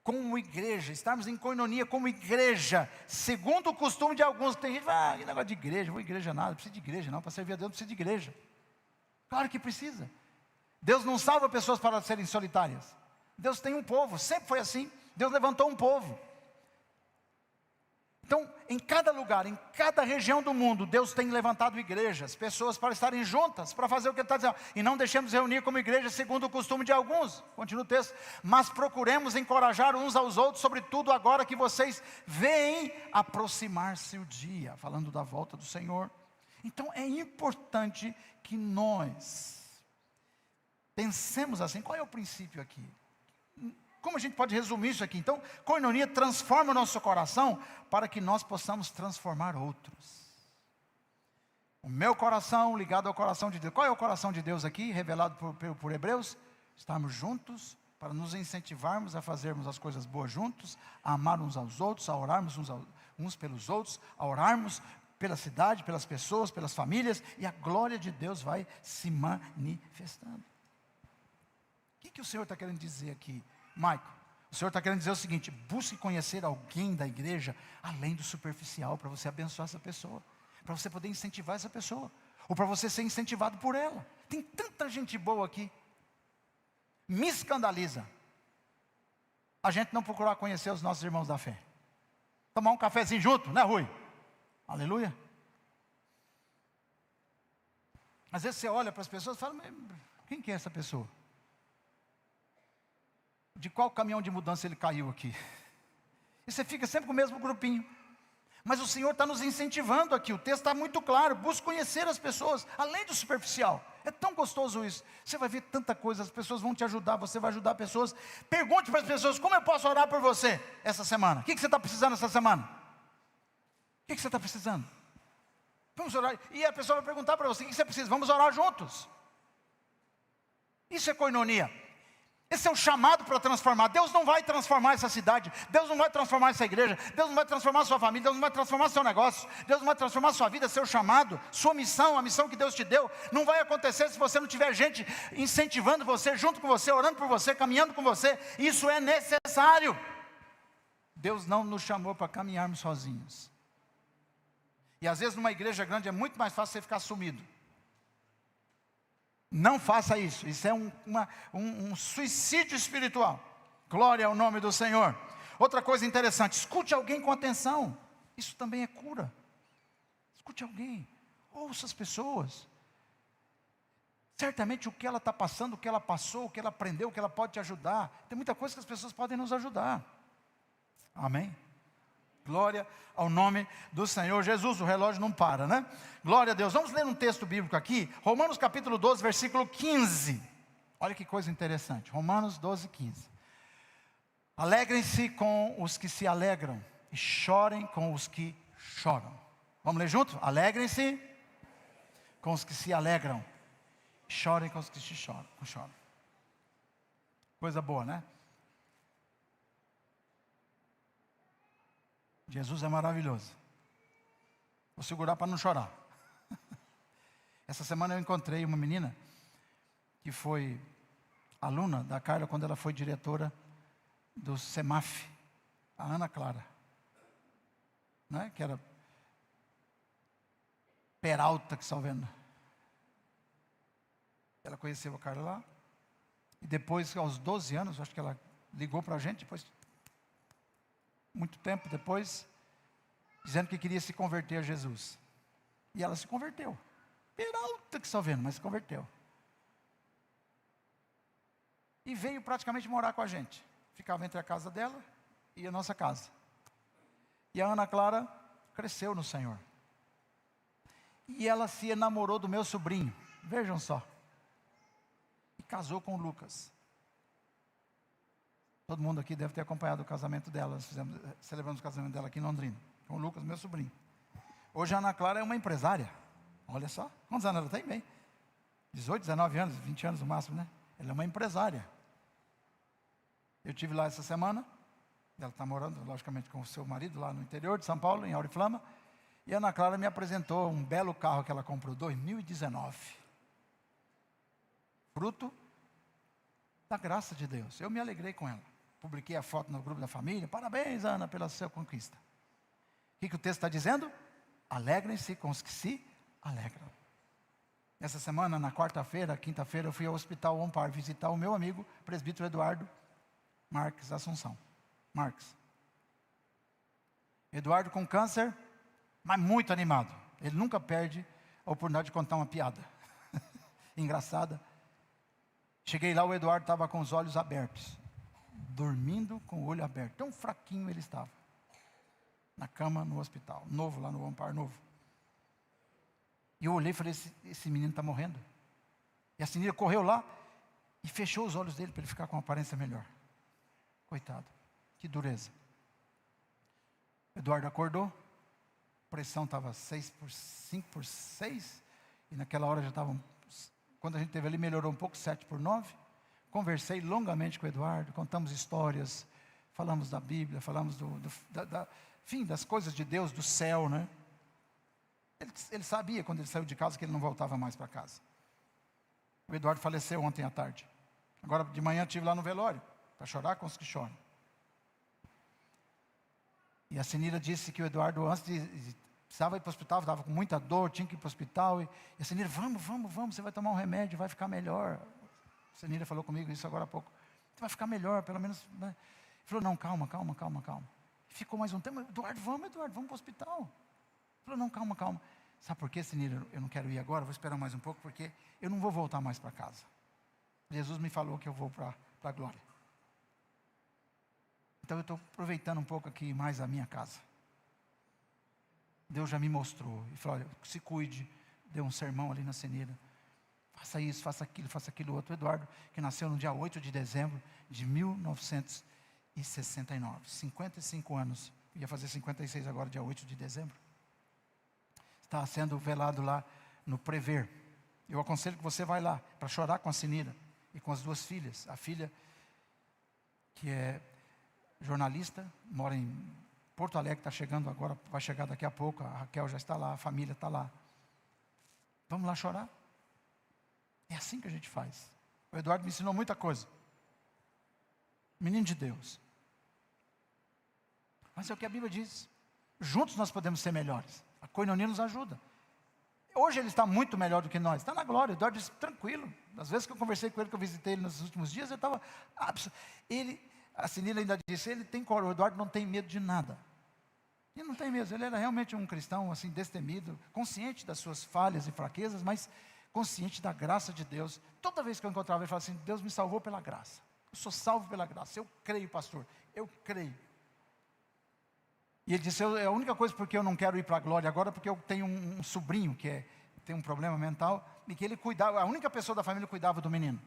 como igreja, estarmos em koinonia como igreja, segundo o costume de alguns. Tem gente que fala, que negócio de igreja, vou igreja nada, não precisa de igreja não, para servir a Deus não precisa de igreja. Claro que precisa. Deus não salva pessoas para serem solitárias. Deus tem um povo, sempre foi assim. Deus levantou um povo. Então, em cada lugar, em cada região do mundo, Deus tem levantado igrejas, pessoas para estarem juntas, para fazer o que Ele está dizendo. E não deixemos reunir como igreja segundo o costume de alguns. Continua o texto. Mas procuremos encorajar uns aos outros, sobretudo agora que vocês veem aproximar-se o dia. Falando da volta do Senhor. Então, é importante que nós pensemos assim. Qual é o princípio aqui? Como a gente pode resumir isso aqui? Então, koinonia transforma o nosso coração para que nós possamos transformar outros. O meu coração ligado ao coração de Deus. Qual é o coração de Deus aqui, revelado por Hebreus? Estarmos juntos, para nos incentivarmos a fazermos as coisas boas juntos, a amar uns aos outros, a orarmos uns pelos outros, a orarmos pela cidade, pelas pessoas, pelas famílias, e a glória de Deus vai se manifestando. O que o Senhor está querendo dizer aqui, Maico? O Senhor está querendo dizer o seguinte: busque conhecer alguém da igreja, além do superficial, para você abençoar essa pessoa, para você poder incentivar essa pessoa, ou para você ser incentivado por ela. Tem tanta gente boa aqui. Me escandaliza a gente não procurar conhecer os nossos irmãos da fé. Tomar um cafezinho junto, né, Rui? Aleluia. Às vezes você olha para as pessoas e fala: quem que é essa pessoa? De qual caminhão de mudança ele caiu aqui? E você fica sempre com o mesmo grupinho. Mas o Senhor está nos incentivando aqui. O texto está muito claro. Busque conhecer as pessoas, além do superficial. É tão gostoso isso. Você vai ver tanta coisa. As pessoas vão te ajudar. Você vai ajudar pessoas. Pergunte para as pessoas: como eu posso orar por você essa semana? O que você está precisando essa semana? O que você está precisando? Vamos orar. E a pessoa vai perguntar para você: o que você precisa? Vamos orar juntos. Isso é koinonia. Esse é o chamado para transformar. Deus não vai transformar essa cidade, Deus não vai transformar essa igreja, Deus não vai transformar sua família, Deus não vai transformar seu negócio, Deus não vai transformar sua vida, seu chamado, sua missão, a missão que Deus te deu. Não vai acontecer se você não tiver gente incentivando você, junto com você, orando por você, caminhando com você. Isso é necessário. Deus não nos chamou para caminharmos sozinhos. E às vezes numa igreja grande é muito mais fácil você ficar sumido. Não faça isso. Isso é um suicídio espiritual. Glória ao nome do Senhor. Outra coisa interessante: escute alguém com atenção. Isso também é cura. Escute alguém. Ouça as pessoas. Certamente o que ela está passando, o que ela passou, o que ela aprendeu, o que ela pode te ajudar. Tem muita coisa que as pessoas podem nos ajudar. Amém? Glória ao nome do Senhor Jesus. O relógio não para, né? Glória a Deus. Vamos ler um texto bíblico aqui. Romanos capítulo 12, versículo 15. Olha que coisa interessante. Romanos 12, 15. Alegrem-se com os que se alegram e chorem com os que choram. Vamos ler junto? Alegrem-se com os que se alegram e chorem com os que se choram. Coisa boa, né? Jesus é maravilhoso. Vou segurar para não chorar. Essa semana eu encontrei uma menina que foi aluna da Carla quando ela foi diretora do SEMAF, a Ana Clara, né? Que era Peralta, que salvendo. Ela conheceu a Carla lá, e depois, aos 12 anos, acho que ela ligou para a gente, depois, muito tempo depois, dizendo que queria se converter a Jesus. E ela se converteu. Peralta que só vendo, mas se converteu. E veio praticamente morar com a gente. Ficava entre a casa dela e a nossa casa. E a Ana Clara cresceu no Senhor. E ela se enamorou do meu sobrinho. Vejam só. E casou com o Lucas. Todo mundo aqui deve ter acompanhado o casamento dela. Nós celebramos o casamento dela aqui em Londrina, com o Lucas, meu sobrinho. Hoje a Ana Clara é uma empresária. Olha só, quantos anos ela tem? Bem, 18, 19 anos, 20 anos no máximo, né? Ela é uma empresária. Eu estive lá essa semana. Ela está morando, logicamente, com o seu marido lá no interior de São Paulo, em Auriflama. E a Ana Clara me apresentou um belo carro que ela comprou, 2019. Fruto da graça de Deus. Eu me alegrei com ela. Publiquei a foto no grupo da família. Parabéns, Ana, pela sua conquista. O que o texto está dizendo? Alegrem-se com os que se alegram. Essa semana, na quarta-feira, quinta-feira, eu fui ao Hospital Ampar visitar o meu amigo, presbítero Eduardo Marques Assunção. Marques. Eduardo com câncer, mas muito animado. Ele nunca perde a oportunidade de contar uma piada engraçada. Cheguei lá, o Eduardo estava com os olhos abertos, dormindo com o olho aberto. Tão fraquinho ele estava. Na cama, no hospital. Novo, lá no Ampar, novo. E eu olhei e falei, esse menino está morrendo. E a Sinira correu lá e fechou os olhos dele para ele ficar com uma aparência melhor. Coitado. Que dureza. Eduardo acordou. pressão estava 5/6, e naquela hora já estava, quando a gente teve ali, melhorou um pouco, 7/9. Conversei longamente com o Eduardo, contamos histórias, falamos da Bíblia, falamos enfim, das coisas de Deus, do céu, né? Ele sabia, quando ele saiu de casa, que ele não voltava mais para casa. O Eduardo faleceu ontem à tarde. Agora de manhã eu estive lá no velório, para chorar com os que choram. E a Senira disse que o Eduardo, antes precisava ir para o hospital, estava com muita dor, tinha que ir para o hospital. E a Senira, vamos, você vai tomar um remédio, vai ficar melhor. A Senira falou comigo isso agora há pouco. Você vai ficar melhor, pelo menos. Né? Ele falou, não, calma. Ficou mais um tempo, Eduardo, vamos para o hospital. Ele falou, não, calma. Sabe por quê, Senira? Eu não quero ir agora, vou esperar mais um pouco, porque eu não vou voltar mais para casa. Jesus me falou que eu vou para a glória. Então eu estou aproveitando um pouco aqui mais a minha casa. Deus já me mostrou. E falou, olha, se cuide. Deu um sermão ali na Senira. Faça isso, faça aquilo outro. O Eduardo, que nasceu no dia 8 de dezembro de 1969. 55 anos. Ia fazer 56 agora, dia 8 de dezembro. Está sendo velado lá no Prever. Eu aconselho que você vai lá para chorar com a Senira e com as duas filhas. A filha, que é jornalista, mora em Porto Alegre, está chegando agora, vai chegar daqui a pouco. A Raquel já está lá, a família está lá. Vamos lá chorar? É assim que a gente faz. O Eduardo me ensinou muita coisa. Menino de Deus. Mas é o que a Bíblia diz. Juntos nós podemos ser melhores. A koinonia nos ajuda. Hoje ele está muito melhor do que nós. Está na glória. O Eduardo disse, tranquilo. Às vezes que eu conversei com ele, que eu visitei ele nos últimos dias, ele estava... A Senila ainda disse, o Eduardo não tem medo de nada. Ele não tem medo. Ele era realmente um cristão assim, destemido, consciente das suas falhas e fraquezas, mas consciente da graça de Deus. Toda vez que eu encontrava ele, falava assim, Deus me salvou pela graça. Eu sou salvo pela graça. Eu creio, pastor. Eu creio. E ele disse, é a única coisa porque eu não quero ir para a glória agora, porque eu tenho um sobrinho que tem um problema mental, e que ele cuidava, a única pessoa da família cuidava do menino.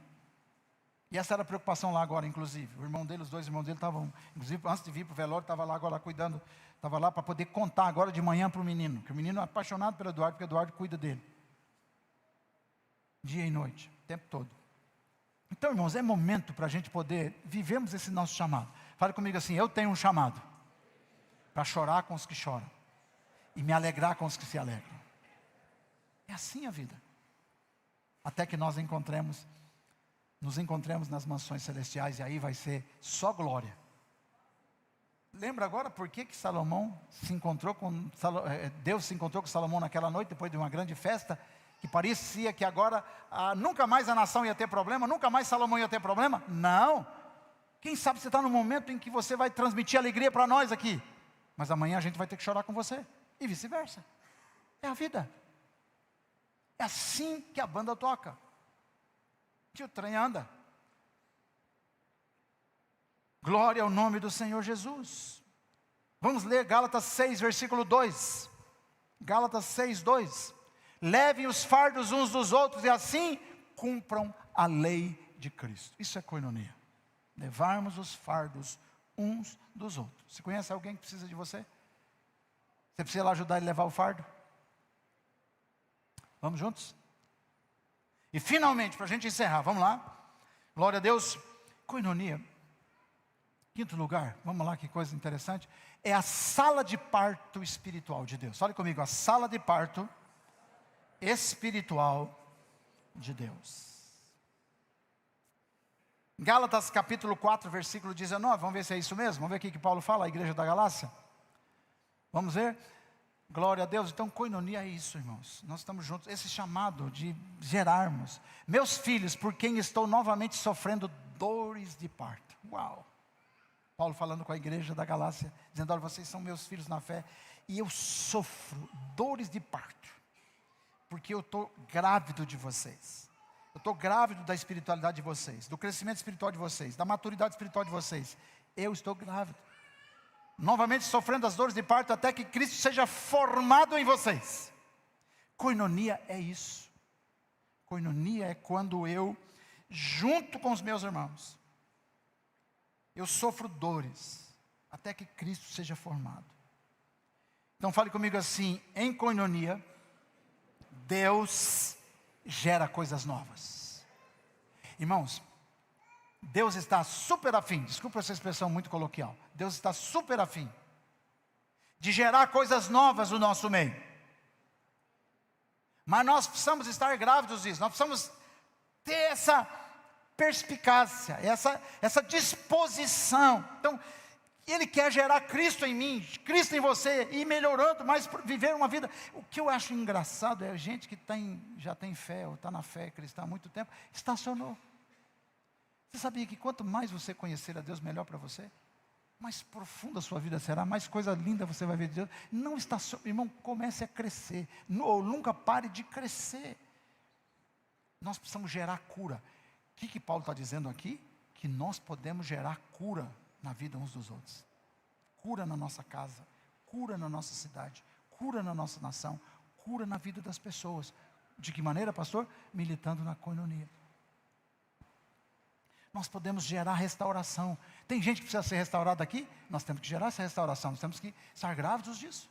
E essa era a preocupação lá agora, inclusive. O irmão dele, os dois irmãos dele estavam, inclusive antes de vir para o velório, estava lá agora cuidando, estava lá para poder contar agora de manhã para o menino, que o menino é apaixonado pelo Eduardo, porque o Eduardo cuida dele. Dia e noite, o tempo todo. Então, irmãos, é momento para a gente poder vivermos esse nosso chamado. Fale comigo assim, eu tenho um chamado para chorar com os que choram e me alegrar com os que se alegram. É assim a vida. Até que nós nos encontremos nas mansões celestiais, e aí vai ser só glória. Lembra agora por que Salomão se encontrou com Deus se encontrou com Salomão naquela noite, depois de uma grande festa, que parecia que agora nunca mais a nação ia ter problema, nunca mais Salomão ia ter problema? Não. Quem sabe você está no momento em que você vai transmitir alegria para nós aqui, mas amanhã a gente vai ter que chorar com você, e vice-versa. É a vida. É assim que a banda toca, que o trem anda. Glória ao nome do Senhor Jesus. Vamos ler Gálatas 6, versículo 2. Gálatas 6, 2. Levem os fardos uns dos outros e assim cumpram a lei de Cristo. Isso é koinonia. Levarmos os fardos uns dos outros. Você conhece alguém que precisa de você? Você precisa lá ajudar ele a levar o fardo? Vamos juntos? E finalmente, para a gente encerrar, vamos lá. Glória a Deus. Koinonia. Quinto lugar, vamos lá, que coisa interessante. É a sala de parto espiritual de Deus. Olha comigo, a sala de parto espiritual de Deus. Gálatas capítulo 4, versículo 19. Vamos ver se é isso mesmo. Vamos ver o que Paulo fala, a igreja da Galácia. Vamos ver? Glória a Deus. Então, koinonia é isso, irmãos. Nós estamos juntos. Esse chamado de gerarmos. Meus filhos, por quem estou novamente sofrendo dores de parto. Uau. Paulo falando com a igreja da Galácia, dizendo, olha, vocês são meus filhos na fé, e eu sofro dores de parto, porque eu estou grávido de vocês. Eu estou grávido da espiritualidade de vocês, do crescimento espiritual de vocês, da maturidade espiritual de vocês. Eu estou grávido. Novamente sofrendo as dores de parto até que Cristo seja formado em vocês. Koinonia é isso. Koinonia é quando eu, junto com os meus irmãos, eu sofro dores até que Cristo seja formado. Então fale comigo assim: em koinonia, Deus gera coisas novas. Irmãos, Deus está super afim, desculpa essa expressão muito coloquial, Deus está super afim de gerar coisas novas no nosso meio. Mas nós precisamos estar grávidos disso, nós precisamos ter essa perspicácia, essa disposição. Então, Ele quer gerar Cristo em mim, Cristo em você, e ir melhorando, mas viver uma vida. O que eu acho engraçado é a gente que já tem fé, ou está na fé cristã há muito tempo, estacionou. Você sabia que quanto mais você conhecer a Deus, melhor para você? Mais profunda a sua vida será, mais coisa linda você vai ver de Deus. Não estacione, irmão, comece a crescer, ou nunca pare de crescer. Nós precisamos gerar cura. O que Paulo está dizendo aqui? Que nós podemos gerar cura na vida uns dos outros. Cura na nossa casa, cura na nossa cidade, cura na nossa nação, cura na vida das pessoas. De que maneira, pastor? Militando na koinonia. Nós podemos gerar restauração. Tem gente que precisa ser restaurada aqui, nós temos que gerar essa restauração, nós temos que estar grávidos disso.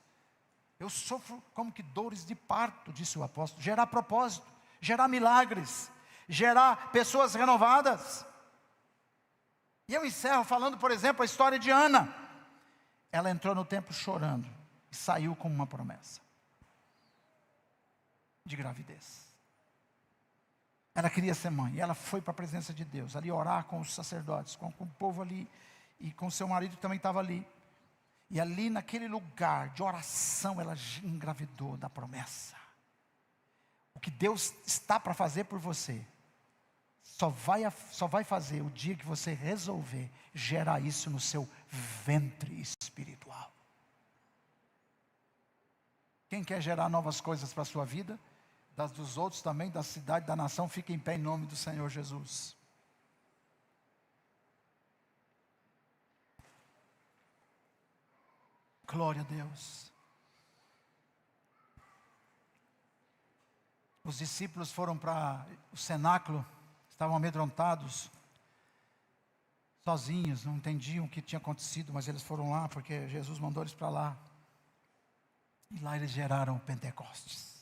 Eu sofro como que dores de parto, disse o apóstolo. Gerar propósito, gerar milagres, gerar pessoas renovadas. E eu encerro falando, por exemplo, a história de Ana. Ela entrou no templo chorando e saiu com uma promessa de gravidez. Ela queria ser mãe, e ela foi para a presença de Deus, ali orar com os sacerdotes, com o povo ali, e com seu marido que também estava ali. E ali naquele lugar de oração, ela engravidou da promessa. O que Deus está para fazer por você, só vai fazer o dia que você resolver gerar isso no seu ventre espiritual. Quem quer gerar novas coisas para a sua vida, das dos outros também, da cidade, da nação, fique em pé em nome do Senhor Jesus. Glória a Deus. Os discípulos foram para o cenáculo, estavam amedrontados, sozinhos, não entendiam o que tinha acontecido, mas eles foram lá porque Jesus mandou eles para lá. E lá eles geraram o Pentecostes.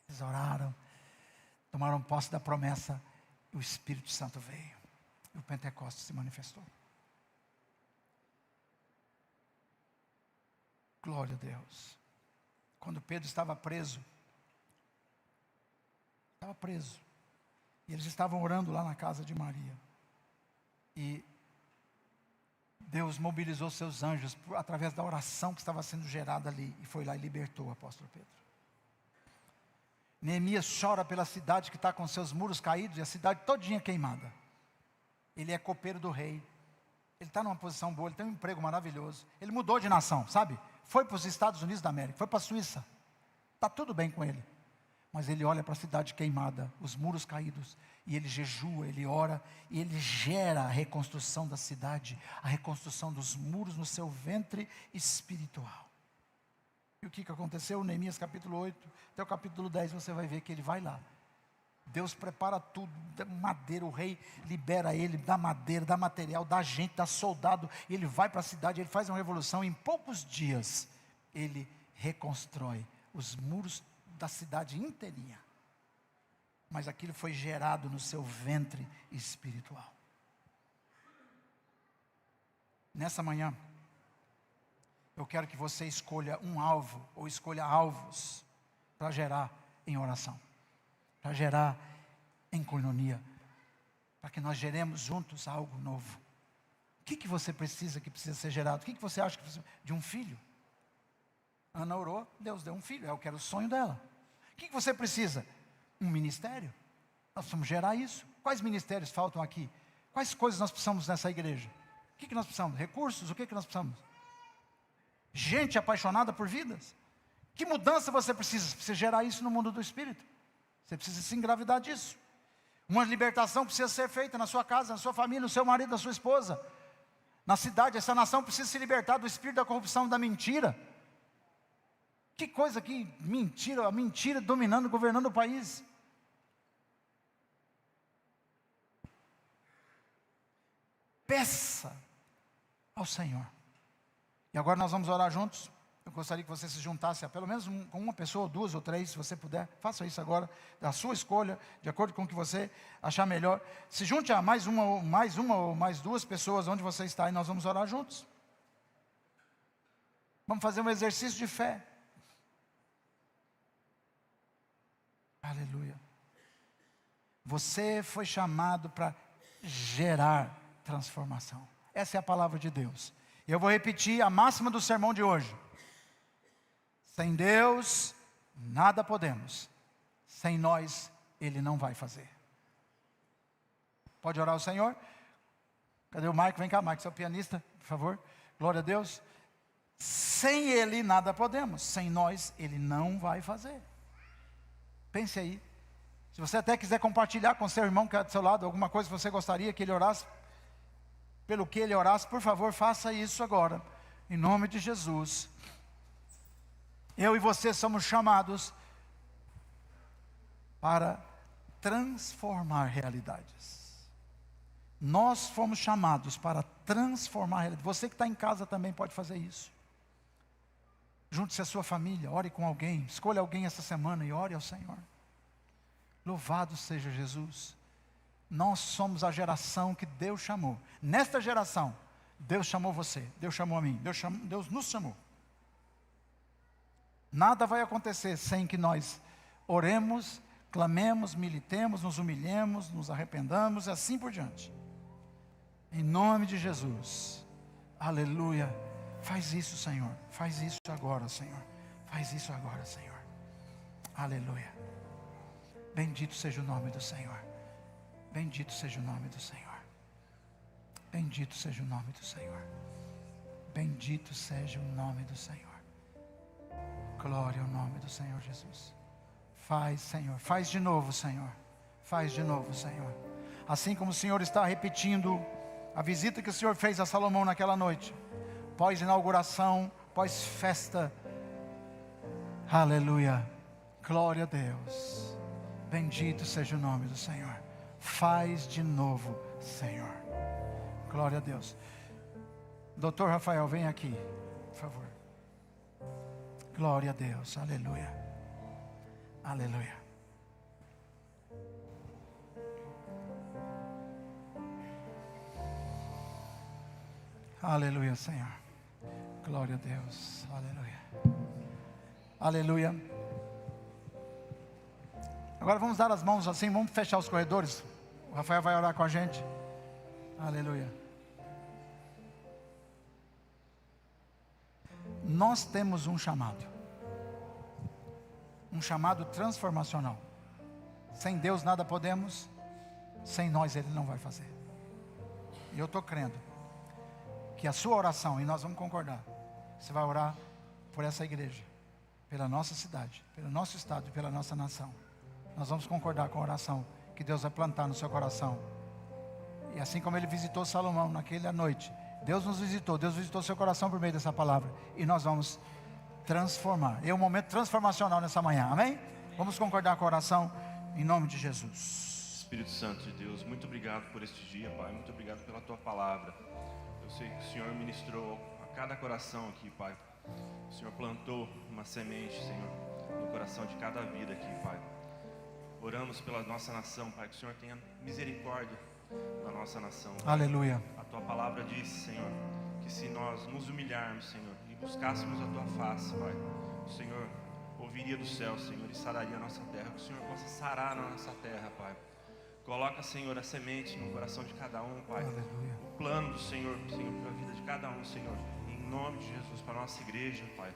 Eles oraram, tomaram posse da promessa, e o Espírito Santo veio, e o Pentecostes se manifestou. Glória a Deus. Quando Pedro estava preso, e eles estavam orando lá na casa de Maria, e Deus mobilizou seus anjos, através da oração que estava sendo gerada ali, e foi lá e libertou o apóstolo Pedro. Neemias chora pela cidade que está com seus muros caídos, e a cidade todinha queimada. Ele é copeiro do rei, ele está numa posição boa, ele tem um emprego maravilhoso, ele mudou de nação, sabe? Foi para os Estados Unidos da América, foi para a Suíça, está tudo bem com ele. Mas ele olha para a cidade queimada, os muros caídos, e ele jejua, ele ora, e ele gera a reconstrução da cidade, a reconstrução dos muros no seu ventre espiritual. E o que aconteceu? Neemias capítulo 8, até o capítulo 10, você vai ver que ele vai lá. Deus prepara tudo, madeira, o rei libera ele, dá madeira, dá material, dá gente, dá soldado, e ele vai para a cidade, ele faz uma revolução, e em poucos dias, ele reconstrói os muros da cidade inteirinha. Mas aquilo foi gerado no seu ventre espiritual. Nessa manhã, eu quero que você escolha um alvo, ou escolha alvos, para gerar em oração, para gerar em koinonia, para que nós geremos juntos algo novo. O que você precisa, que precisa ser gerado? O que você acha que precisa? De um filho? Ana orou, Deus deu um filho, é o que era o sonho dela. O que você precisa? Um ministério? Nós precisamos gerar isso. Quais ministérios faltam aqui? Quais coisas nós precisamos nessa igreja? O que nós precisamos? Recursos? O que nós precisamos? Gente apaixonada por vidas. Que mudança você precisa? Você precisa gerar isso no mundo do Espírito. Você precisa se engravidar disso. Uma libertação precisa ser feita na sua casa, na sua família, no seu marido, na sua esposa. Na cidade, essa nação precisa se libertar do espírito da corrupção, da mentira. Que coisa que mentira, a mentira dominando, governando o país. Peça ao Senhor. E agora nós vamos orar juntos. Eu gostaria que você se juntasse a pelo menos com uma pessoa, ou duas ou três, se você puder. Faça isso agora, da sua escolha, de acordo com o que você achar melhor. Se junte a mais uma ou mais duas pessoas onde você está e nós vamos orar juntos. Vamos fazer um exercício de fé. Aleluia. Você foi chamado para gerar transformação. Essa é a palavra de Deus. E eu vou repetir a máxima do sermão de hoje. Sem Deus, nada podemos. Sem nós, Ele não vai fazer. Pode orar ao Senhor? Cadê o Marco? Vem cá, Marco, seu pianista, por favor. Glória a Deus. Sem Ele, nada podemos. Sem nós, Ele não vai fazer. Pense aí. Se você até quiser compartilhar com seu irmão que é do seu lado, alguma coisa que você gostaria que ele orasse, pelo que ele orasse, por favor, faça isso agora. Em nome de Jesus. Eu e você somos chamados para transformar realidades. Nós fomos chamados para transformar realidades. Você que está em casa também pode fazer isso. Junte-se à sua família, ore com alguém, escolha alguém essa semana e ore ao Senhor. Louvado seja Jesus. Nós somos a geração que Deus chamou. Nesta geração, Deus chamou você, Deus chamou a mim, Deus nos chamou. Nada vai acontecer sem que nós oremos, clamemos, militemos, nos humilhemos, nos arrependamos e assim por diante. Em nome de Jesus. Aleluia. Faz isso, Senhor. Faz isso agora, Senhor. Faz isso agora, Senhor. Aleluia. Bendito seja o nome do Senhor. Bendito seja o nome do Senhor. Bendito seja o nome do Senhor. Bendito seja o nome do Senhor. Glória ao nome do Senhor Jesus. Faz, Senhor. Faz de novo, Senhor. Faz de novo, Senhor. Assim como o Senhor está repetindo a visita que o Senhor fez a Salomão naquela noite. Pós-inauguração, pós-festa. Aleluia. Glória a Deus. Bendito seja o nome do Senhor. Faz de novo, Senhor. Glória a Deus. Doutor Rafael, vem aqui, por favor. Glória a Deus, aleluia. Aleluia. Aleluia, Senhor. Glória a Deus, aleluia. Aleluia. Agora vamos dar as mãos assim, vamos fechar os corredores. O Rafael vai orar com a gente. Aleluia. Nós temos um chamado transformacional. Sem Deus nada podemos, sem nós Ele não vai fazer. E eu estou crendo que a sua oração, e nós vamos concordar, você vai orar por essa igreja, pela nossa cidade, pelo nosso estado e pela nossa nação. Nós vamos concordar com a oração que Deus vai plantar no seu coração. E assim como Ele visitou Salomão naquela noite, Deus nos visitou, Deus visitou seu coração por meio dessa palavra. E nós vamos transformar. É um momento transformacional nessa manhã, amém? Vamos concordar com a oração em nome de Jesus.
Espírito Santo de Deus, muito obrigado por este dia, Pai. Muito obrigado pela Tua palavra. Eu sei que o Senhor ministrou a cada coração aqui, Pai. O Senhor plantou uma semente, Senhor, no coração de cada vida aqui, Pai. Oramos pela nossa nação, Pai, que o Senhor tenha misericórdia da nossa nação, Pai.
Aleluia.
A Tua palavra diz, Senhor, que se nós nos humilharmos, Senhor, e buscássemos a Tua face, Pai, o Senhor ouviria do céu, Senhor, e sararia a nossa terra. Que o Senhor possa sarar a nossa terra, Pai. Coloca, Senhor, a semente no coração de cada um, Pai.
Aleluia.
O plano do Senhor, Senhor, para a vida de cada um, Senhor. Em nome de Jesus, para a nossa igreja, Pai.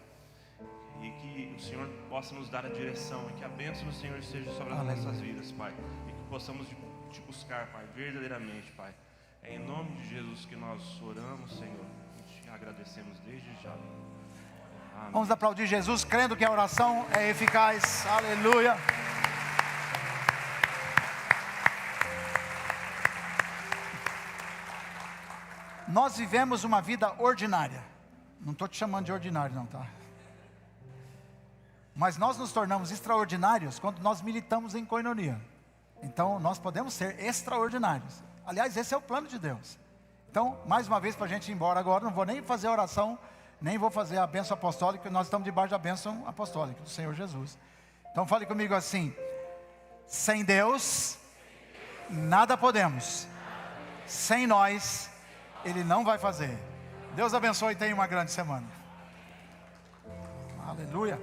E que o Senhor possa nos dar a direção, e que a bênção do Senhor esteja sobre as nossas vidas, Pai. E que possamos te buscar, Pai, verdadeiramente, Pai. É em nome de Jesus que nós oramos, Senhor. E te agradecemos desde já. Amém.
Vamos aplaudir Jesus, crendo que a oração é eficaz. Aleluia. Nós vivemos uma vida ordinária. Não estou te chamando de ordinário não, tá? Mas nós nos tornamos extraordinários quando nós militamos em koinonia. Então nós podemos ser extraordinários. Aliás, esse é o plano de Deus. Então, mais uma vez, para a gente ir embora agora, não vou nem fazer a oração Nem vou fazer a bênção apostólica, porque nós estamos debaixo da bênção apostólica do Senhor Jesus. Então fale comigo assim: sem Deus, nada podemos. Sem nós, Ele não vai fazer. Deus abençoe e tenha uma grande semana. Aleluia.